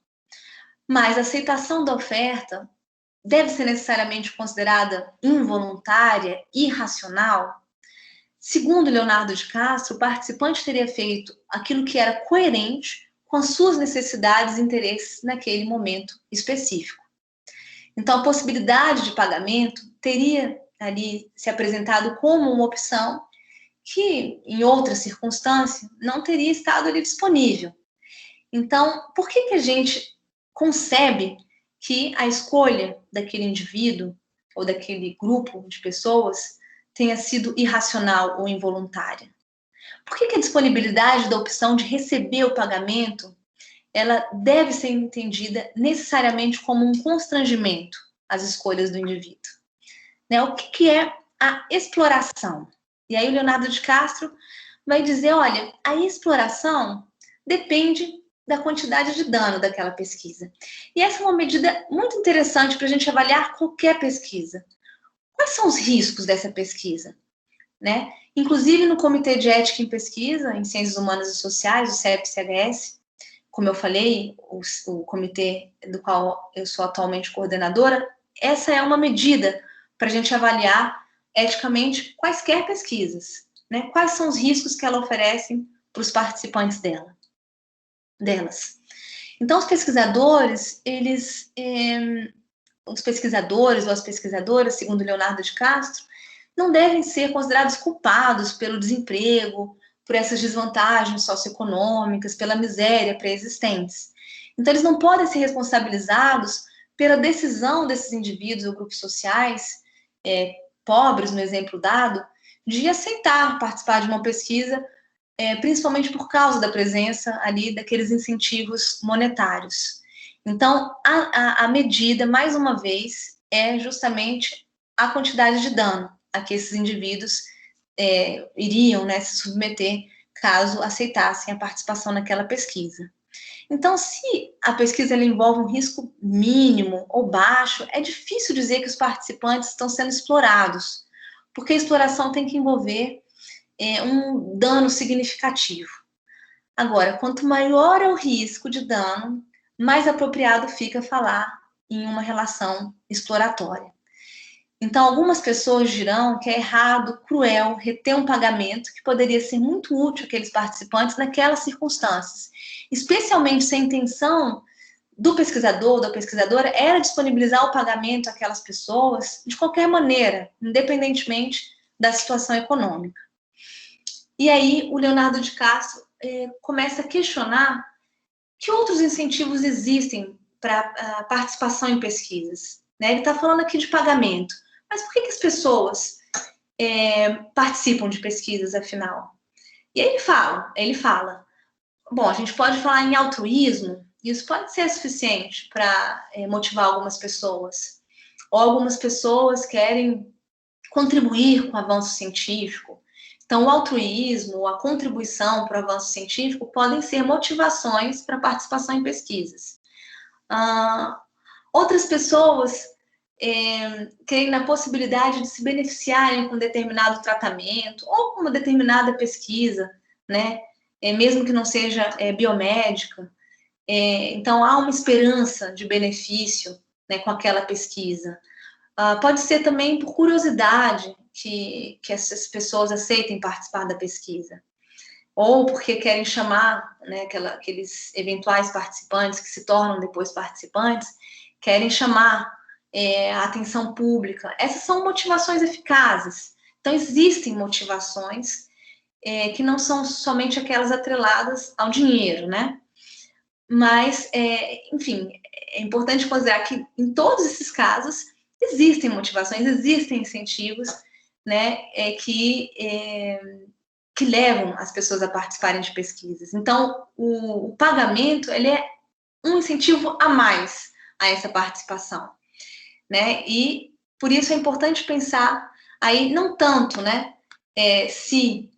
Mas a aceitação da oferta deve ser necessariamente considerada involuntária, irracional? Segundo Leonardo de Castro, o participante teria feito aquilo que era coerente com as suas necessidades e interesses naquele momento específico. Então, a possibilidade de pagamento teria ali se apresentado como uma opção que, em outra circunstância, não teria estado ali disponível. Então, por que a gente concebe que a escolha daquele indivíduo ou daquele grupo de pessoas tenha sido irracional ou involuntária? Por que a disponibilidade da opção de receber o pagamento ela deve ser entendida necessariamente como um constrangimento às escolhas do indivíduo? Né? O que é a exploração? E aí o Leonardo de Castro vai dizer, olha, a exploração depende da quantidade de dano daquela pesquisa. E essa é uma medida muito interessante para a gente avaliar qualquer pesquisa. Quais são os riscos dessa pesquisa? Né? Inclusive no Comitê de Ética em Pesquisa, em Ciências Humanas e Sociais, o CEP-CHS, como eu falei, o comitê do qual eu sou atualmente coordenadora, essa é uma medida para a gente avaliar eticamente quaisquer pesquisas, né? Quais são os riscos que ela oferece para os participantes delas. Então, os pesquisadores, os pesquisadores ou as pesquisadoras, segundo Leonardo de Castro, não devem ser considerados culpados pelo desemprego, por essas desvantagens socioeconômicas, pela miséria pré-existentes. Então, eles não podem ser responsabilizados pela decisão desses indivíduos ou grupos sociais, pobres, no exemplo dado, de aceitar participar de uma pesquisa, principalmente por causa da presença ali daqueles incentivos monetários. Então, a medida, mais uma vez, é justamente a quantidade de dano a que esses indivíduos iriam, né, se submeter caso aceitassem a participação naquela pesquisa. Então, se a pesquisa envolve um risco mínimo ou baixo, é difícil dizer que os participantes estão sendo explorados, porque a exploração tem que envolver um dano significativo. Agora, quanto maior é o risco de dano, mais apropriado fica falar em uma relação exploratória. Então, algumas pessoas dirão que é errado, cruel, reter um pagamento que poderia ser muito útil àqueles participantes naquelas circunstâncias, especialmente se a intenção do pesquisador ou da pesquisadora era disponibilizar o pagamento àquelas pessoas de qualquer maneira, independentemente da situação econômica. E aí o Leonardo de Castro começa a questionar que outros incentivos existem para a participação em pesquisas. Né? Ele está falando aqui de pagamento, mas por que as pessoas participam de pesquisas, afinal? E aí ele fala, bom, a gente pode falar em altruísmo, isso pode ser suficiente para motivar algumas pessoas. Ou algumas pessoas querem contribuir com o avanço científico. Então, o altruísmo, a contribuição para o avanço científico podem ser motivações para participação em pesquisas. Outras pessoas creem na possibilidade de se beneficiarem com determinado tratamento ou com uma determinada pesquisa, né? Mesmo que não seja biomédica. Então, há uma esperança de benefício, né, com aquela pesquisa. Pode ser também por curiosidade que essas pessoas aceitem participar da pesquisa. Ou porque querem chamar, né, aqueles eventuais participantes que se tornam depois participantes, querem chamar a atenção pública. Essas são motivações eficazes. Então, existem motivações que não são somente aquelas atreladas ao dinheiro, né? Mas, enfim, é importante considerar que em todos esses casos existem motivações, existem incentivos, né, que levam as pessoas a participarem de pesquisas. Então, o pagamento, ele é um incentivo a mais a essa participação, né? E por isso é importante pensar aí não tanto, né, se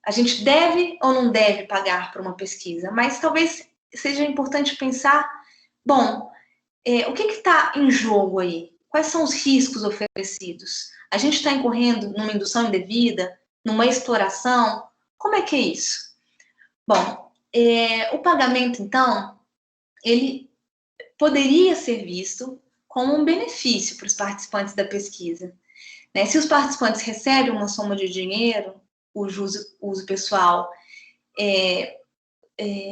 a gente deve ou não deve pagar por uma pesquisa, mas talvez seja importante pensar, bom, o que está em jogo aí? Quais são os riscos oferecidos? A gente está incorrendo numa indução indevida, numa exploração? Como é que é isso? Bom, o pagamento, então, ele poderia ser visto como um benefício para os participantes da pesquisa. Né? Se os participantes recebem uma soma de dinheiro, cujo uso pessoal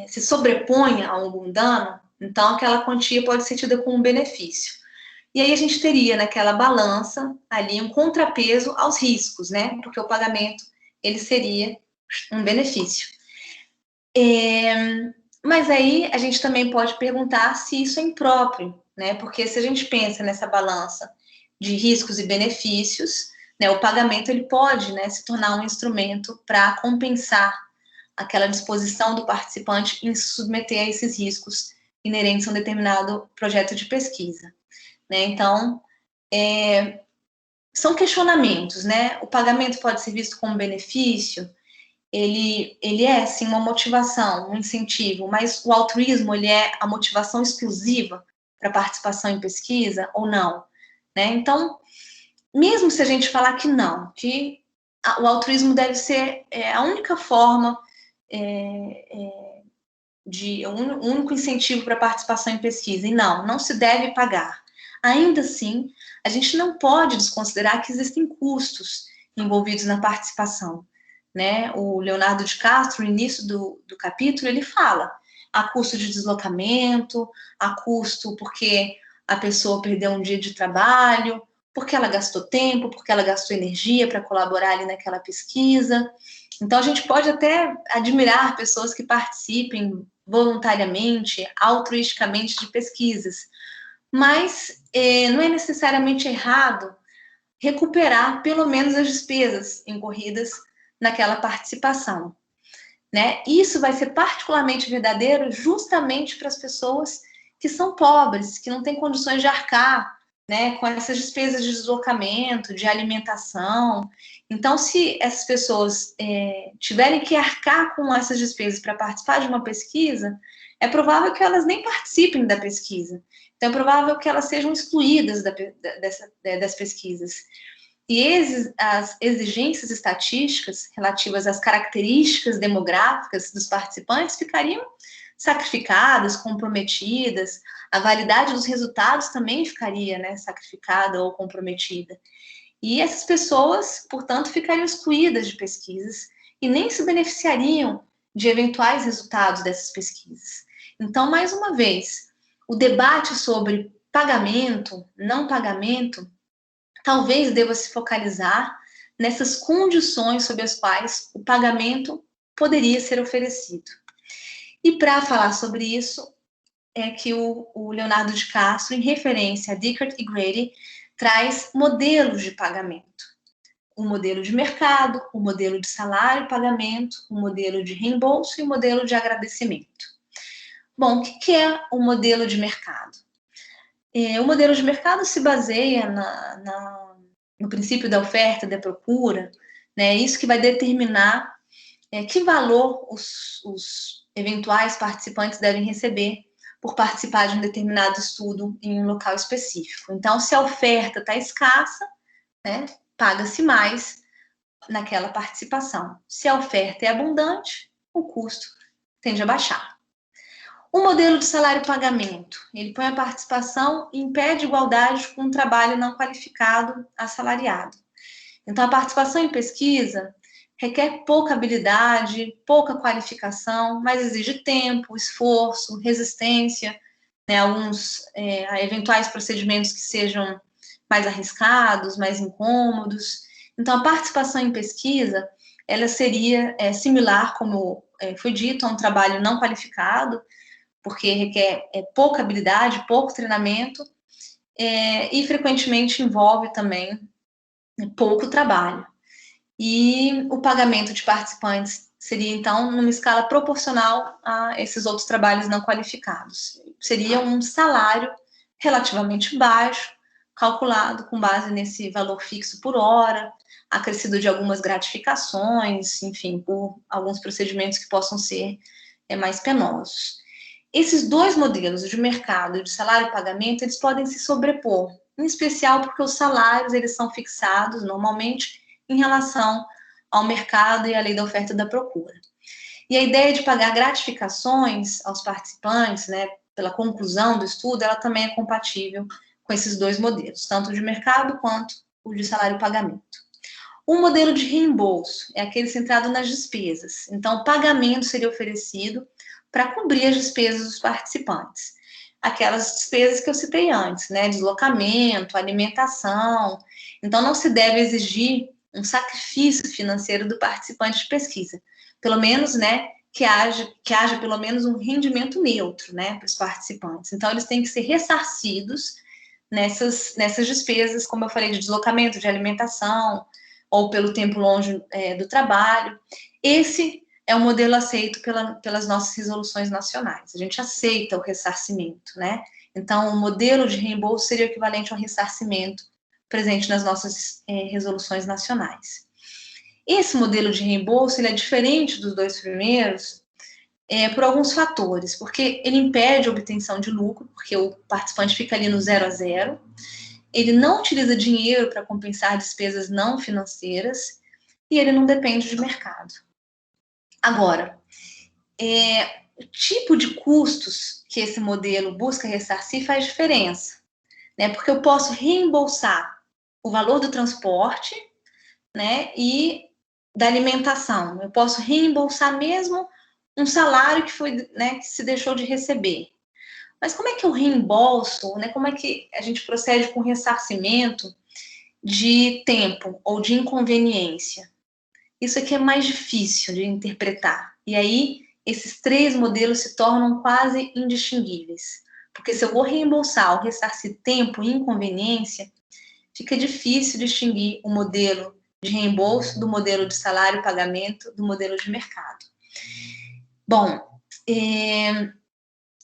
se sobrepõe a algum dano, então aquela quantia pode ser tida como um benefício. E aí a gente teria naquela balança ali um contrapeso aos riscos, né? Porque o pagamento, ele seria um benefício. Mas aí a gente também pode perguntar se isso é impróprio, né? Porque se a gente pensa nessa balança de riscos e benefícios, né, o pagamento ele pode, né, se tornar um instrumento para compensar aquela disposição do participante em se submeter a esses riscos inerentes a um determinado projeto de pesquisa. Né? Então, são questionamentos, né? O pagamento pode ser visto como benefício, ele é, sim, uma motivação, um incentivo, mas o altruísmo, ele é a motivação exclusiva para participação em pesquisa ou não? Né? Então, mesmo se a gente falar que não, que o altruísmo deve ser a única forma de um único incentivo para participação em pesquisa, e não se deve pagar. Ainda assim, a gente não pode desconsiderar que existem custos envolvidos na participação. Né? O Leonardo de Castro, no início do capítulo, ele fala há custo de deslocamento, há custo porque a pessoa perdeu um dia de trabalho, porque ela gastou tempo, porque ela gastou energia para colaborar ali naquela pesquisa. Então, a gente pode até admirar pessoas que participem voluntariamente, altruisticamente de pesquisas, mas não é necessariamente errado recuperar pelo menos as despesas incorridas naquela participação. Né? Isso vai ser particularmente verdadeiro justamente para as pessoas que são pobres, que não têm condições de arcar, né, com essas despesas de deslocamento, de alimentação. Então, se essas pessoas tiverem que arcar com essas despesas para participar de uma pesquisa, é provável que elas nem participem da pesquisa. Então, é provável que elas sejam excluídas das pesquisas. E as exigências estatísticas relativas às características demográficas dos participantes ficariam sacrificadas, comprometidas, a validade dos resultados também ficaria, né, sacrificada ou comprometida. E essas pessoas, portanto, ficariam excluídas de pesquisas e nem se beneficiariam de eventuais resultados dessas pesquisas. Então, mais uma vez, o debate sobre pagamento, não pagamento, talvez deva se focalizar nessas condições sob as quais o pagamento poderia ser oferecido. E para falar sobre isso, é que o Leonardo de Castro, em referência a Dickert e Grady, traz modelos de pagamento. O modelo de mercado, o modelo de salário e pagamento, o modelo de reembolso e o modelo de agradecimento. Bom, o que é o modelo de mercado? O modelo de mercado se baseia no princípio da oferta e da procura, né? Isso que vai determinar que valor os eventuais participantes devem receber por participar de um determinado estudo em um local específico. Então, se a oferta está escassa, né, paga-se mais naquela participação. Se a oferta é abundante, o custo tende a baixar. O modelo de salário-pagamento, ele põe a participação em pé de igualdade com um trabalho não qualificado assalariado. Então, a participação em pesquisa requer pouca habilidade, pouca qualificação, mas exige tempo, esforço, resistência, né, alguns eventuais procedimentos que sejam mais arriscados, mais incômodos. Então, a participação em pesquisa, ela seria similar, como foi dito, a um trabalho não qualificado, porque requer pouca habilidade, pouco treinamento, e frequentemente envolve também pouco trabalho. E o pagamento de participantes seria, então, numa escala proporcional a esses outros trabalhos não qualificados. Seria um salário relativamente baixo, calculado com base nesse valor fixo por hora, acrescido de algumas gratificações, enfim, por alguns procedimentos que possam ser mais penosos. Esses dois modelos, o de mercado e o de salário e pagamento, eles podem se sobrepor, em especial porque os salários eles são fixados normalmente em relação ao mercado e à lei da oferta e da procura. E a ideia de pagar gratificações aos participantes, né, pela conclusão do estudo, ela também é compatível com esses dois modelos, tanto o de mercado quanto o de salário e pagamento. O modelo de reembolso é aquele centrado nas despesas. Então, o pagamento seria oferecido para cobrir as despesas dos participantes. Aquelas despesas que eu citei antes, né? Deslocamento, alimentação. Então, não se deve exigir um sacrifício financeiro do participante de pesquisa. Pelo menos, né, que haja pelo menos um rendimento neutro, né, para os participantes. Então, eles têm que ser ressarcidos nessas despesas, como eu falei, de deslocamento, de alimentação, ou pelo tempo longe do trabalho. Esse é um modelo aceito pelas nossas resoluções nacionais. A gente aceita o ressarcimento, né? Então, o modelo de reembolso seria equivalente ao ressarcimento presente nas nossas resoluções nacionais. Esse modelo de reembolso ele é diferente dos dois primeiros por alguns fatores, porque ele impede a obtenção de lucro, porque o participante fica ali no 0 a 0, ele não utiliza dinheiro para compensar despesas não financeiras e ele não depende de mercado. Agora, o tipo de custos que esse modelo busca ressarcir faz diferença, né? Porque eu posso reembolsar o valor do transporte, né, e da alimentação. Eu posso reembolsar mesmo um salário que foi, né, que se deixou de receber. Mas como é que eu reembolso, né? Como é que a gente procede com ressarcimento de tempo ou de inconveniência? Isso aqui é mais difícil de interpretar. E aí, esses três modelos se tornam quase indistinguíveis. Porque se eu vou reembolsar ou ressarcir tempo e inconveniência, fica difícil distinguir o modelo de reembolso do modelo de salário e pagamento do modelo de mercado. Bom,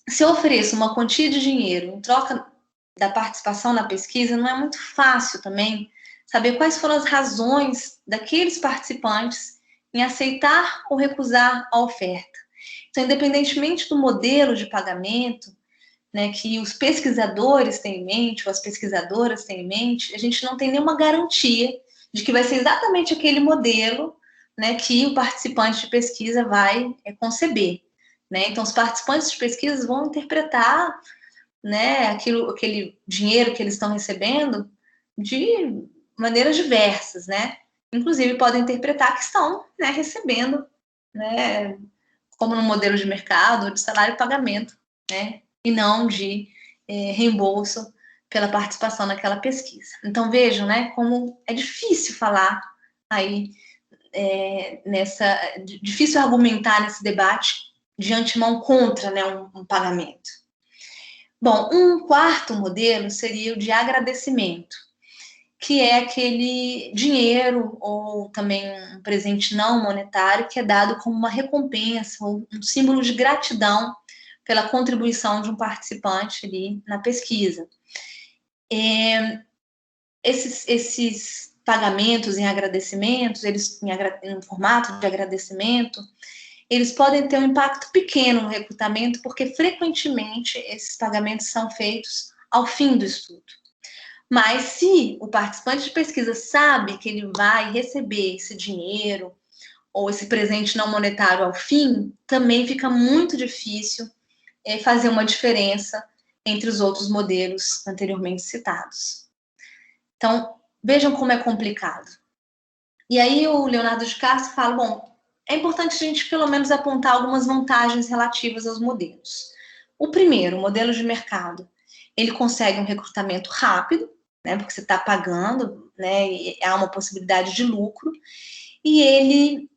se eu ofereço uma quantia de dinheiro em troca da participação na pesquisa, não é muito fácil também saber quais foram as razões daqueles participantes em aceitar ou recusar a oferta. Então, independentemente do modelo de pagamento, né, que os pesquisadores têm em mente, ou as pesquisadoras têm em mente, a gente não tem nenhuma garantia de que vai ser exatamente aquele modelo, né, que o participante de pesquisa vai conceber. Né? Então, os participantes de pesquisa vão interpretar, né, aquele dinheiro que eles estão recebendo de maneiras diversas, né? Inclusive, podem interpretar que estão, né, recebendo, né, como no modelo de mercado, de salário e pagamento, né? E não de reembolso pela participação naquela pesquisa. Então, vejam, né, como é difícil falar aí difícil argumentar nesse debate de antemão contra, né, um pagamento. Bom, um quarto modelo seria o de agradecimento, que é aquele dinheiro ou também um presente não monetário que é dado como uma recompensa ou um símbolo de gratidão pela contribuição de um participante ali na pesquisa. Esses pagamentos em agradecimentos, em formato de agradecimento, eles podem ter um impacto pequeno no recrutamento, porque frequentemente esses pagamentos são feitos ao fim do estudo. Mas se o participante de pesquisa sabe que ele vai receber esse dinheiro ou esse presente não monetário ao fim, também fica muito difícil fazer uma diferença entre os outros modelos anteriormente citados. Então, vejam como é complicado. E aí o Leonardo de Castro fala, bom, é importante a gente pelo menos apontar algumas vantagens relativas aos modelos. O primeiro, o modelo de mercado, ele consegue um recrutamento rápido, né, porque você está pagando, né, e há uma possibilidade de lucro, e ele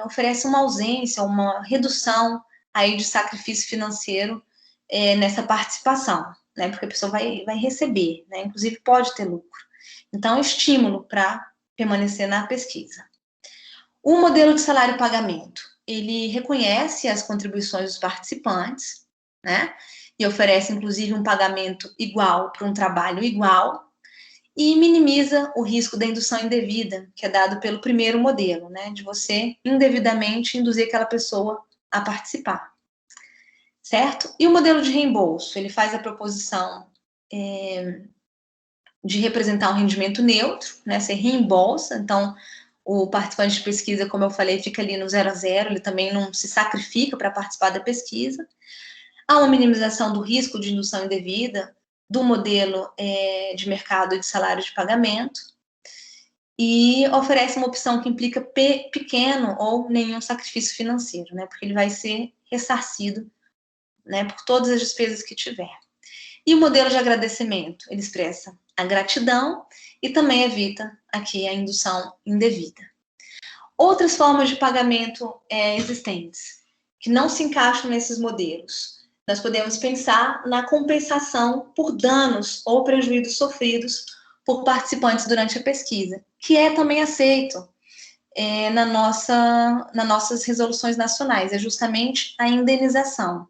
oferece uma ausência, uma redução aí de sacrifício financeiro nessa participação, né, porque a pessoa vai receber, né, inclusive pode ter lucro. Então, é estímulo para permanecer na pesquisa. O modelo de salário e pagamento, ele reconhece as contribuições dos participantes, né, e oferece, inclusive, um pagamento igual para um trabalho igual, e minimiza o risco da indução indevida, que é dado pelo primeiro modelo, né, de você indevidamente induzir aquela pessoa a participar, certo? E o modelo de reembolso, ele faz a proposição de representar um rendimento neutro, né, você reembolsa, então o participante de pesquisa, como eu falei, fica ali no 0 a 0, ele também não se sacrifica para participar da pesquisa. Há uma minimização do risco de indução indevida do modelo de mercado de salário de pagamento e oferece uma opção que implica pequeno ou nenhum sacrifício financeiro, né, porque ele vai ser ressarcido, né, por todas as despesas que tiver. E o modelo de agradecimento, ele expressa a gratidão e também evita aqui a indução indevida. Outras formas de pagamento existentes, que não se encaixam nesses modelos. Nós podemos pensar na compensação por danos ou prejuízos sofridos por participantes durante a pesquisa, que é também aceito nas nossas resoluções nacionais, é justamente a indenização.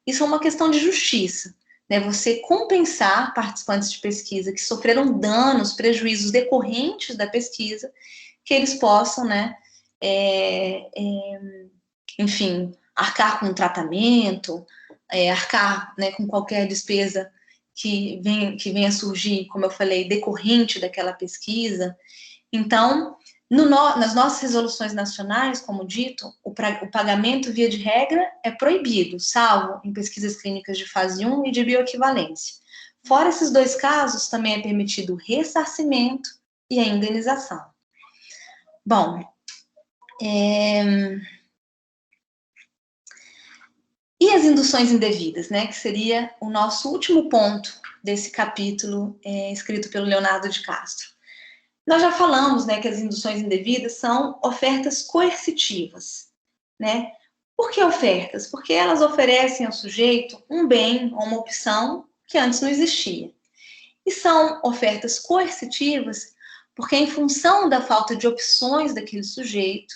Isso é uma questão de justiça, né? Você compensar participantes de pesquisa que sofreram danos, prejuízos decorrentes da pesquisa, que eles possam, né, enfim, arcar com o tratamento, arcar, né, com qualquer despesa que venha a surgir, como eu falei, decorrente daquela pesquisa. Então, nas nossas resoluções nacionais, como dito, o pagamento, via de regra, é proibido, salvo em pesquisas clínicas de fase 1 e de bioequivalência. Fora esses dois casos, também é permitido o ressarcimento e a indenização. Bom, e as induções indevidas, né, que seria o nosso último ponto desse capítulo escrito pelo Leonardo de Castro. Nós já falamos, né, que as induções indevidas são ofertas coercitivas, né? Por que ofertas? Porque elas oferecem ao sujeito um bem ou uma opção que antes não existia. E são ofertas coercitivas porque, em função da falta de opções daquele sujeito,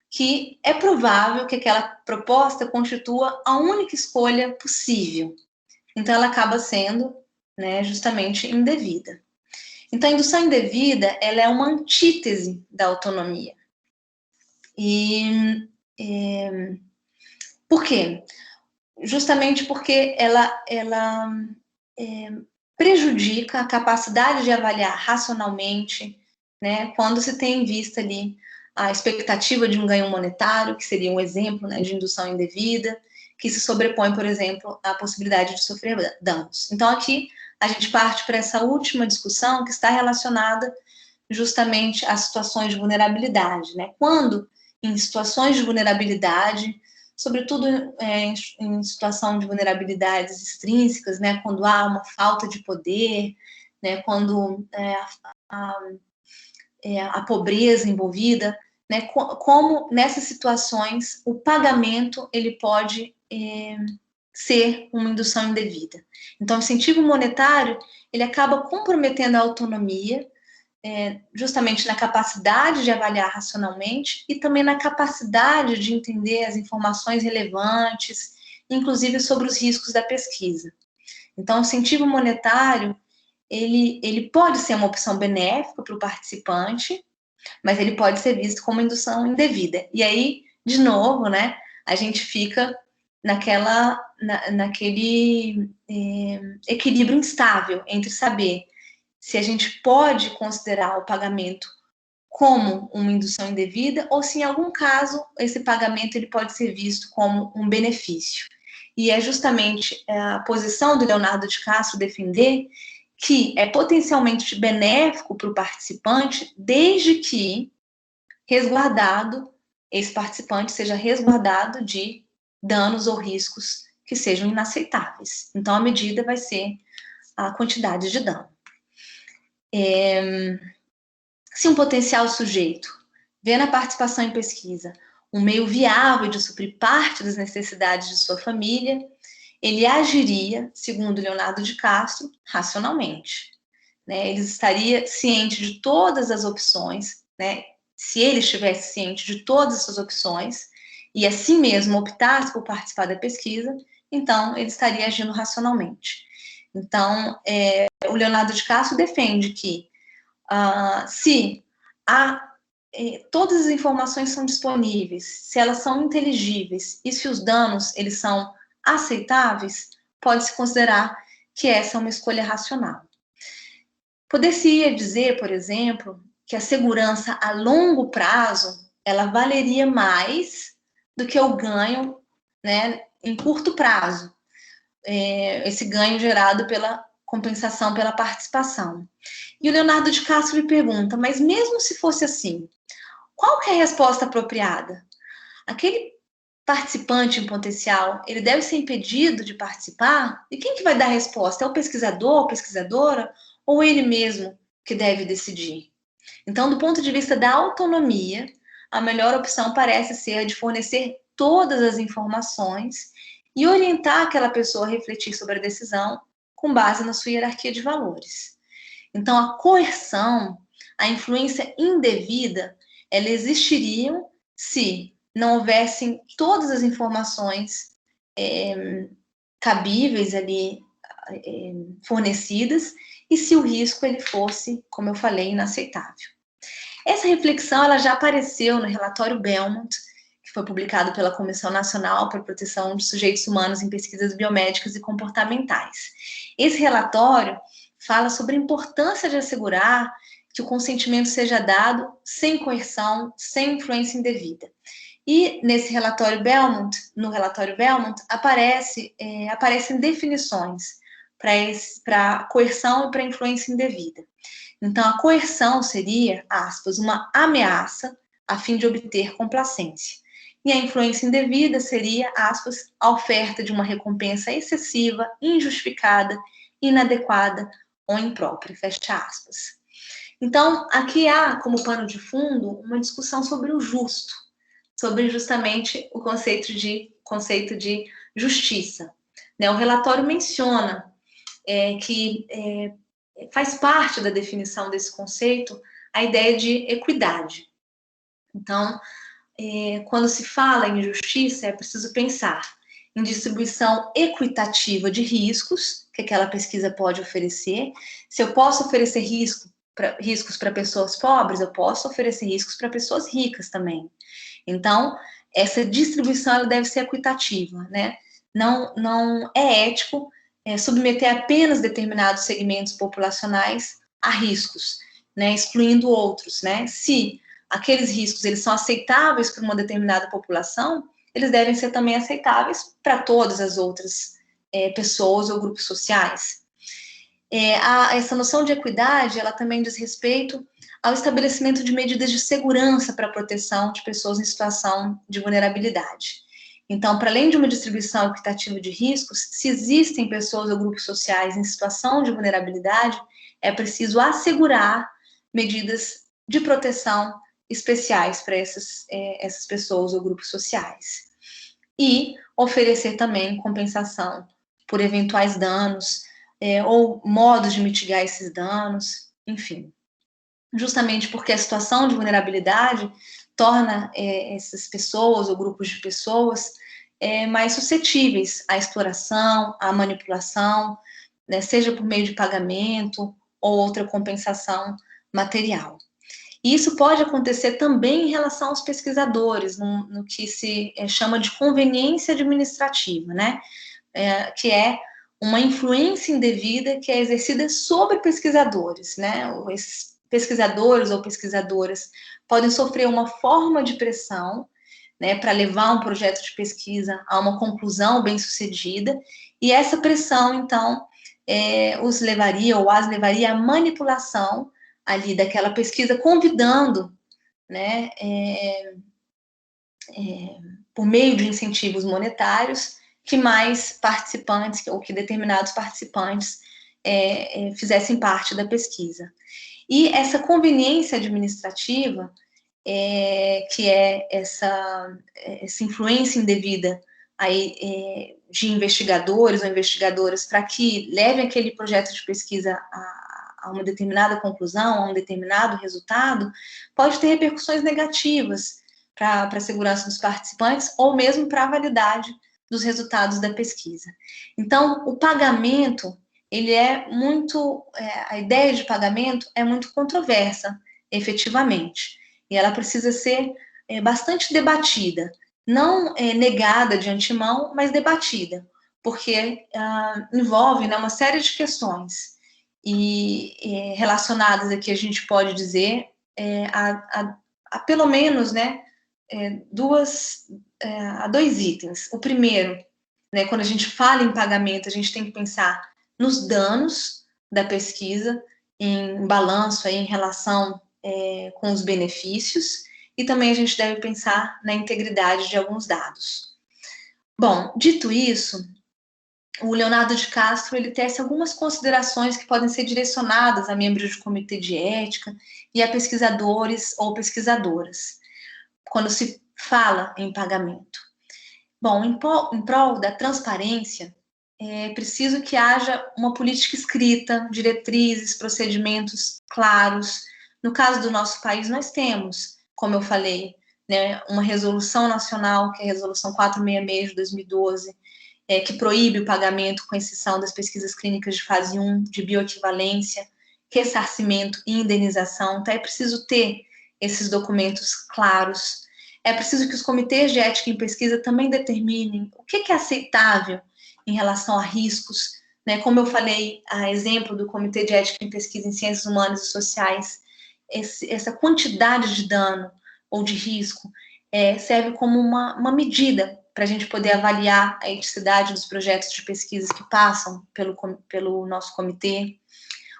que é provável que aquela proposta constitua a única escolha possível. Então, ela acaba sendo, né, justamente indevida. Então, a indução indevida, ela é uma antítese da autonomia. E por quê? Justamente porque ela prejudica a capacidade de avaliar racionalmente, né, quando se tem em vista ali a expectativa de um ganho monetário, que seria um exemplo, né, de indução indevida, que se sobrepõe, por exemplo, à possibilidade de sofrer danos. Então, aqui, a gente parte para essa última discussão que está relacionada justamente às situações de vulnerabilidade, né? Quando, em situações de vulnerabilidade, sobretudo em situação de vulnerabilidades extrínsecas, né, quando há uma falta de poder, né, quando a pobreza envolvida, né, como nessas situações o pagamento ele pode ser uma indução indevida. Então, o incentivo monetário ele acaba comprometendo a autonomia, justamente na capacidade de avaliar racionalmente e também na capacidade de entender as informações relevantes, inclusive sobre os riscos da pesquisa. Então, o incentivo monetário ele pode ser uma opção benéfica para o participante, mas ele pode ser visto como indução indevida. E aí, de novo, né, a gente fica naquele equilíbrio instável entre saber se a gente pode considerar o pagamento como uma indução indevida ou se, em algum caso, esse pagamento ele pode ser visto como um benefício. E é justamente a posição do Leonardo de Castro defender que é potencialmente benéfico para o participante, desde que esse participante seja resguardado de danos ou riscos que sejam inaceitáveis. Então, a medida vai ser a quantidade de dano. Se um potencial sujeito vê na participação em pesquisa um meio viável de suprir parte das necessidades de sua família, ele agiria, segundo Leonardo de Castro, racionalmente. Né? Ele estaria ciente de todas as opções, né? Se ele estivesse ciente de todas essas opções e assim mesmo optasse por participar da pesquisa, então ele estaria agindo racionalmente. Então, o Leonardo de Castro defende que se todas as informações são disponíveis, se elas são inteligíveis e se os danos eles são aceitáveis, pode-se considerar que essa é uma escolha racional. Poder-se-ia dizer, por exemplo, que a segurança a longo prazo ela valeria mais do que o ganho, né, em curto prazo, esse ganho gerado pela compensação pela participação. E o Leonardo de Castro lhe pergunta, mas mesmo se fosse assim, qual que é a resposta apropriada? Aquele participante em potencial, ele deve ser impedido de participar? E quem que vai dar a resposta? É o pesquisador, pesquisadora, ou ele mesmo que deve decidir? Então, do ponto de vista da autonomia, a melhor opção parece ser a de fornecer todas as informações e orientar aquela pessoa a refletir sobre a decisão com base na sua hierarquia de valores. Então, a coerção, a influência indevida, elas existiriam se não houvessem todas as informações cabíveis ali fornecidas e se o risco ele fosse, como eu falei, inaceitável. Essa reflexão ela já apareceu no relatório Belmont, que foi publicado pela Comissão Nacional para a Proteção de Sujeitos Humanos em Pesquisas Biomédicas e Comportamentais. Esse relatório fala sobre a importância de assegurar que o consentimento seja dado sem coerção, sem influência indevida. E nesse relatório Belmont, aparecem definições para coerção e para influência indevida. Então, a coerção seria, aspas, uma ameaça a fim de obter complacência. E a influência indevida seria, aspas, a oferta de uma recompensa excessiva, injustificada, inadequada ou imprópria, fecha aspas. Então, aqui há como pano de fundo uma discussão sobre o justo, sobre justamente o conceito de justiça. O relatório menciona que faz parte da definição desse conceito a ideia de equidade. Então, quando se fala em justiça, é preciso pensar em distribuição equitativa de riscos que aquela pesquisa pode oferecer. Se eu posso oferecer riscos para pessoas pobres, eu posso oferecer riscos para pessoas ricas também. Então, essa distribuição ela deve ser equitativa, né? Não é ético submeter apenas determinados segmentos populacionais a riscos, né? Excluindo outros, né? Se aqueles riscos eles são aceitáveis para uma determinada população, eles devem ser também aceitáveis para todas as outras pessoas ou grupos sociais. Essa noção de equidade, ela também diz respeito ao estabelecimento de medidas de segurança para a proteção de pessoas em situação de vulnerabilidade. Então, para além de uma distribuição equitativa de riscos, se existem pessoas ou grupos sociais em situação de vulnerabilidade, é preciso assegurar medidas de proteção especiais para essas pessoas ou grupos sociais. E oferecer também compensação por eventuais danos, ou modos de mitigar esses danos, enfim. Justamente porque a situação de vulnerabilidade torna essas pessoas ou grupos de pessoas mais suscetíveis à exploração, à manipulação, né, seja por meio de pagamento ou outra compensação material. E isso pode acontecer também em relação aos pesquisadores, no que se chama de conveniência administrativa, né? Que é uma influência indevida que é exercida sobre pesquisadores, né? Esses pesquisadores ou pesquisadoras podem sofrer uma forma de pressão, né, para levar um projeto de pesquisa a uma conclusão bem-sucedida, e essa pressão, então, os levaria ou as levaria à manipulação ali daquela pesquisa, convidando, né, por meio de incentivos monetários, que mais participantes, ou que determinados participantes fizessem parte da pesquisa. E essa conveniência administrativa, que é essa influência indevida aí, de investigadores ou investigadoras para que levem aquele projeto de pesquisa a uma determinada conclusão, a um determinado resultado, pode ter repercussões negativas para a segurança dos participantes ou mesmo para a validade dos resultados da pesquisa. Então, o pagamento, ele a ideia de pagamento é muito controversa, efetivamente, e ela precisa ser bastante debatida, não negada de antemão, mas debatida, porque envolve, né, uma série de questões e relacionadas aqui, a gente pode dizer, a pelo menos, né, dois itens. O primeiro, né, quando a gente fala em pagamento, a gente tem que pensar nos danos da pesquisa, em balanço aí, em relação com os benefícios, e também a gente deve pensar na integridade de alguns dados. Bom, dito isso, o Leonardo de Castro, ele tece algumas considerações que podem ser direcionadas a membros de comitê de ética e a pesquisadores ou pesquisadoras, quando se fala em pagamento. Bom, em prol da transparência, é preciso que haja uma política escrita, diretrizes, procedimentos claros. No caso do nosso país, nós temos, como eu falei, né, uma resolução nacional, que é a Resolução 466 de 2012, que proíbe o pagamento, com exceção das pesquisas clínicas de fase 1, de bioequivalência, ressarcimento e indenização. Então, é preciso ter esses documentos claros. É preciso que os comitês de ética em pesquisa também determinem o que é aceitável em relação a riscos, né? Como eu falei, a exemplo do Comitê de Ética em Pesquisa em Ciências Humanas e Sociais, essa quantidade de dano ou de risco serve como uma medida para a gente poder avaliar a eticidade dos projetos de pesquisas que passam pelo nosso comitê.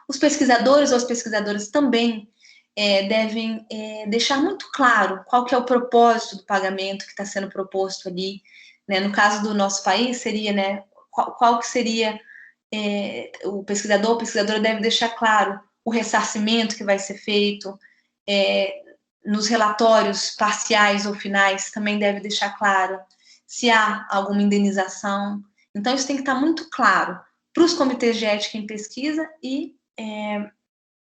Os pesquisadores ou as pesquisadoras também devem deixar muito claro qual que é o propósito do pagamento que está sendo proposto ali, né? No caso do nosso país, seria, né, qual que seria, o pesquisador ou pesquisadora deve deixar claro o ressarcimento que vai ser feito, nos relatórios parciais ou finais também deve deixar claro se há alguma indenização. Então, isso tem que estar muito claro para os comitês de ética em pesquisa e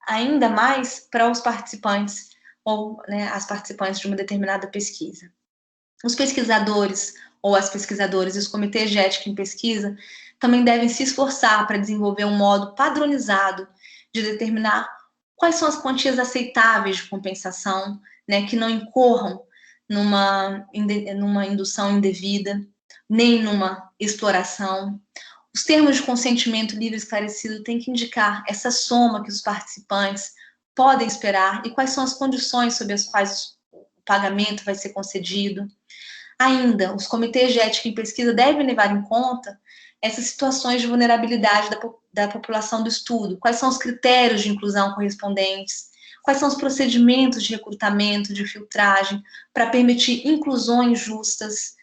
ainda mais para os participantes ou, né, as participantes de uma determinada pesquisa. Os pesquisadores ou as pesquisadoras e os comitês de ética em pesquisa também devem se esforçar para desenvolver um modo padronizado de determinar quais são as quantias aceitáveis de compensação, né, que não incorram numa indução indevida, nem numa exploração. Os termos de consentimento livre e esclarecido têm que indicar essa soma que os participantes podem esperar e quais são as condições sob as quais o pagamento vai ser concedido. Ainda, os comitês de ética em pesquisa devem levar em conta essas situações de vulnerabilidade da população do estudo, quais são os critérios de inclusão correspondentes, quais são os procedimentos de recrutamento, de filtragem, para permitir inclusões justas,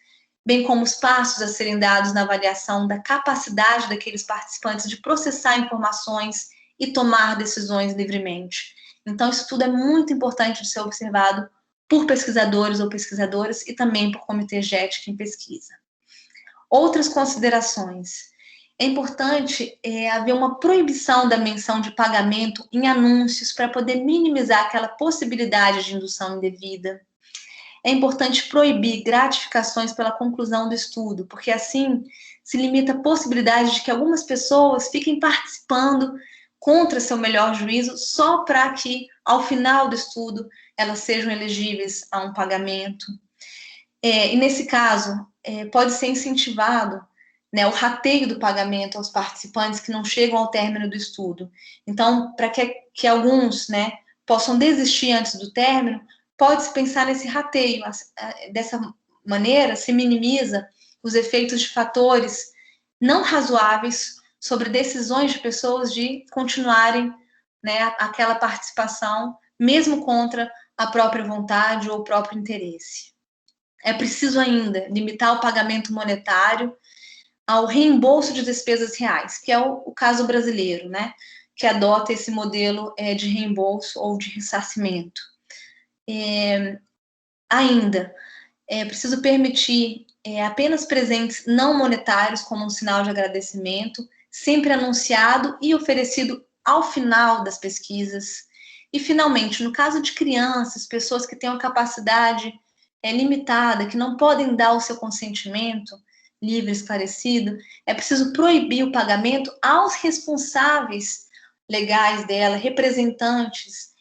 bem como os passos a serem dados na avaliação da capacidade daqueles participantes de processar informações e tomar decisões livremente. Então, isso tudo é muito importante de ser observado por pesquisadores ou pesquisadoras e também por comitês de ética em pesquisa. Outras considerações. É importante haver uma proibição da menção de pagamento em anúncios para poder minimizar aquela possibilidade de indução indevida. É importante proibir gratificações pela conclusão do estudo, porque assim se limita a possibilidade de que algumas pessoas fiquem participando contra seu melhor juízo só para que, ao final do estudo, elas sejam elegíveis a um pagamento. E nesse caso, pode ser incentivado, né, o rateio do pagamento aos participantes que não chegam ao término do estudo. Então, para que alguns, né, possam desistir antes do término, pode-se pensar nesse rateio. Dessa maneira, se minimiza os efeitos de fatores não razoáveis sobre decisões de pessoas de continuarem, né, aquela participação, mesmo contra a própria vontade ou o próprio interesse. É preciso ainda limitar o pagamento monetário ao reembolso de despesas reais, que é o caso brasileiro, né, que adota esse modelo de reembolso ou de ressarcimento. Ainda, é preciso permitir apenas presentes não monetários como um sinal de agradecimento, sempre anunciado e oferecido ao final das pesquisas. E, finalmente, no caso de crianças, pessoas que têm uma capacidade limitada, que não podem dar o seu consentimento livre, esclarecido, é preciso proibir o pagamento aos responsáveis legais dela, representantes,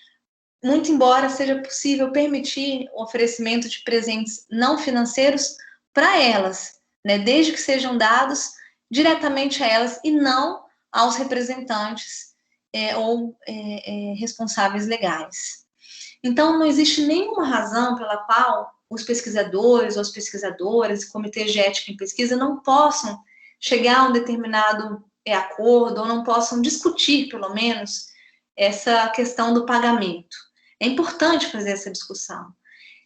muito embora seja possível permitir o oferecimento de presentes não financeiros para elas, né, desde que sejam dados diretamente a elas e não aos representantes ou responsáveis legais. Então, não existe nenhuma razão pela qual os pesquisadores ou as pesquisadoras, comitês de ética em pesquisa, não possam chegar a um determinado acordo ou não possam discutir, pelo menos, essa questão do pagamento. É importante fazer essa discussão,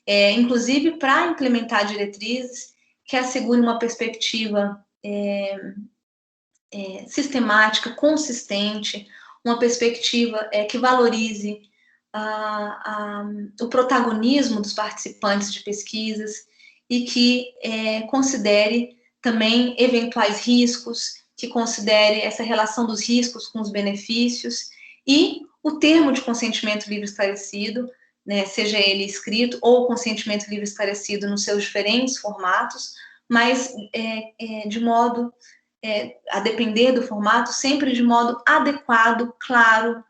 inclusive para implementar diretrizes que assegurem uma perspectiva sistemática, consistente, uma perspectiva que valorize o protagonismo dos participantes de pesquisas e que considere também eventuais riscos, que considere essa relação dos riscos com os benefícios e o termo de consentimento livre esclarecido, né, seja ele escrito ou consentimento livre esclarecido nos seus diferentes formatos, mas de modo, a depender do formato, sempre de modo adequado, claro,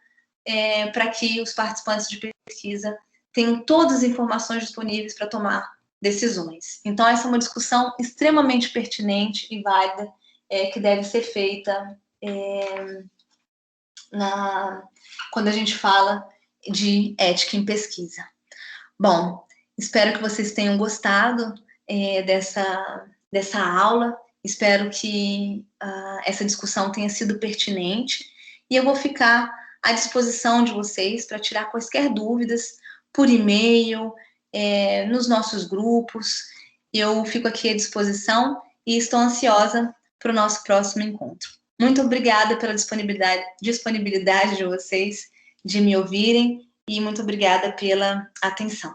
para que os participantes de pesquisa tenham todas as informações disponíveis para tomar decisões. Então, essa é uma discussão extremamente pertinente e válida, que deve ser feita quando a gente fala de ética em pesquisa. Bom, espero que vocês tenham gostado dessa aula, espero que essa discussão tenha sido pertinente e eu vou ficar à disposição de vocês para tirar quaisquer dúvidas por e-mail, nos nossos grupos. Eu fico aqui à disposição e estou ansiosa para o nosso próximo encontro. Muito obrigada pela disponibilidade de vocês de me ouvirem e muito obrigada pela atenção.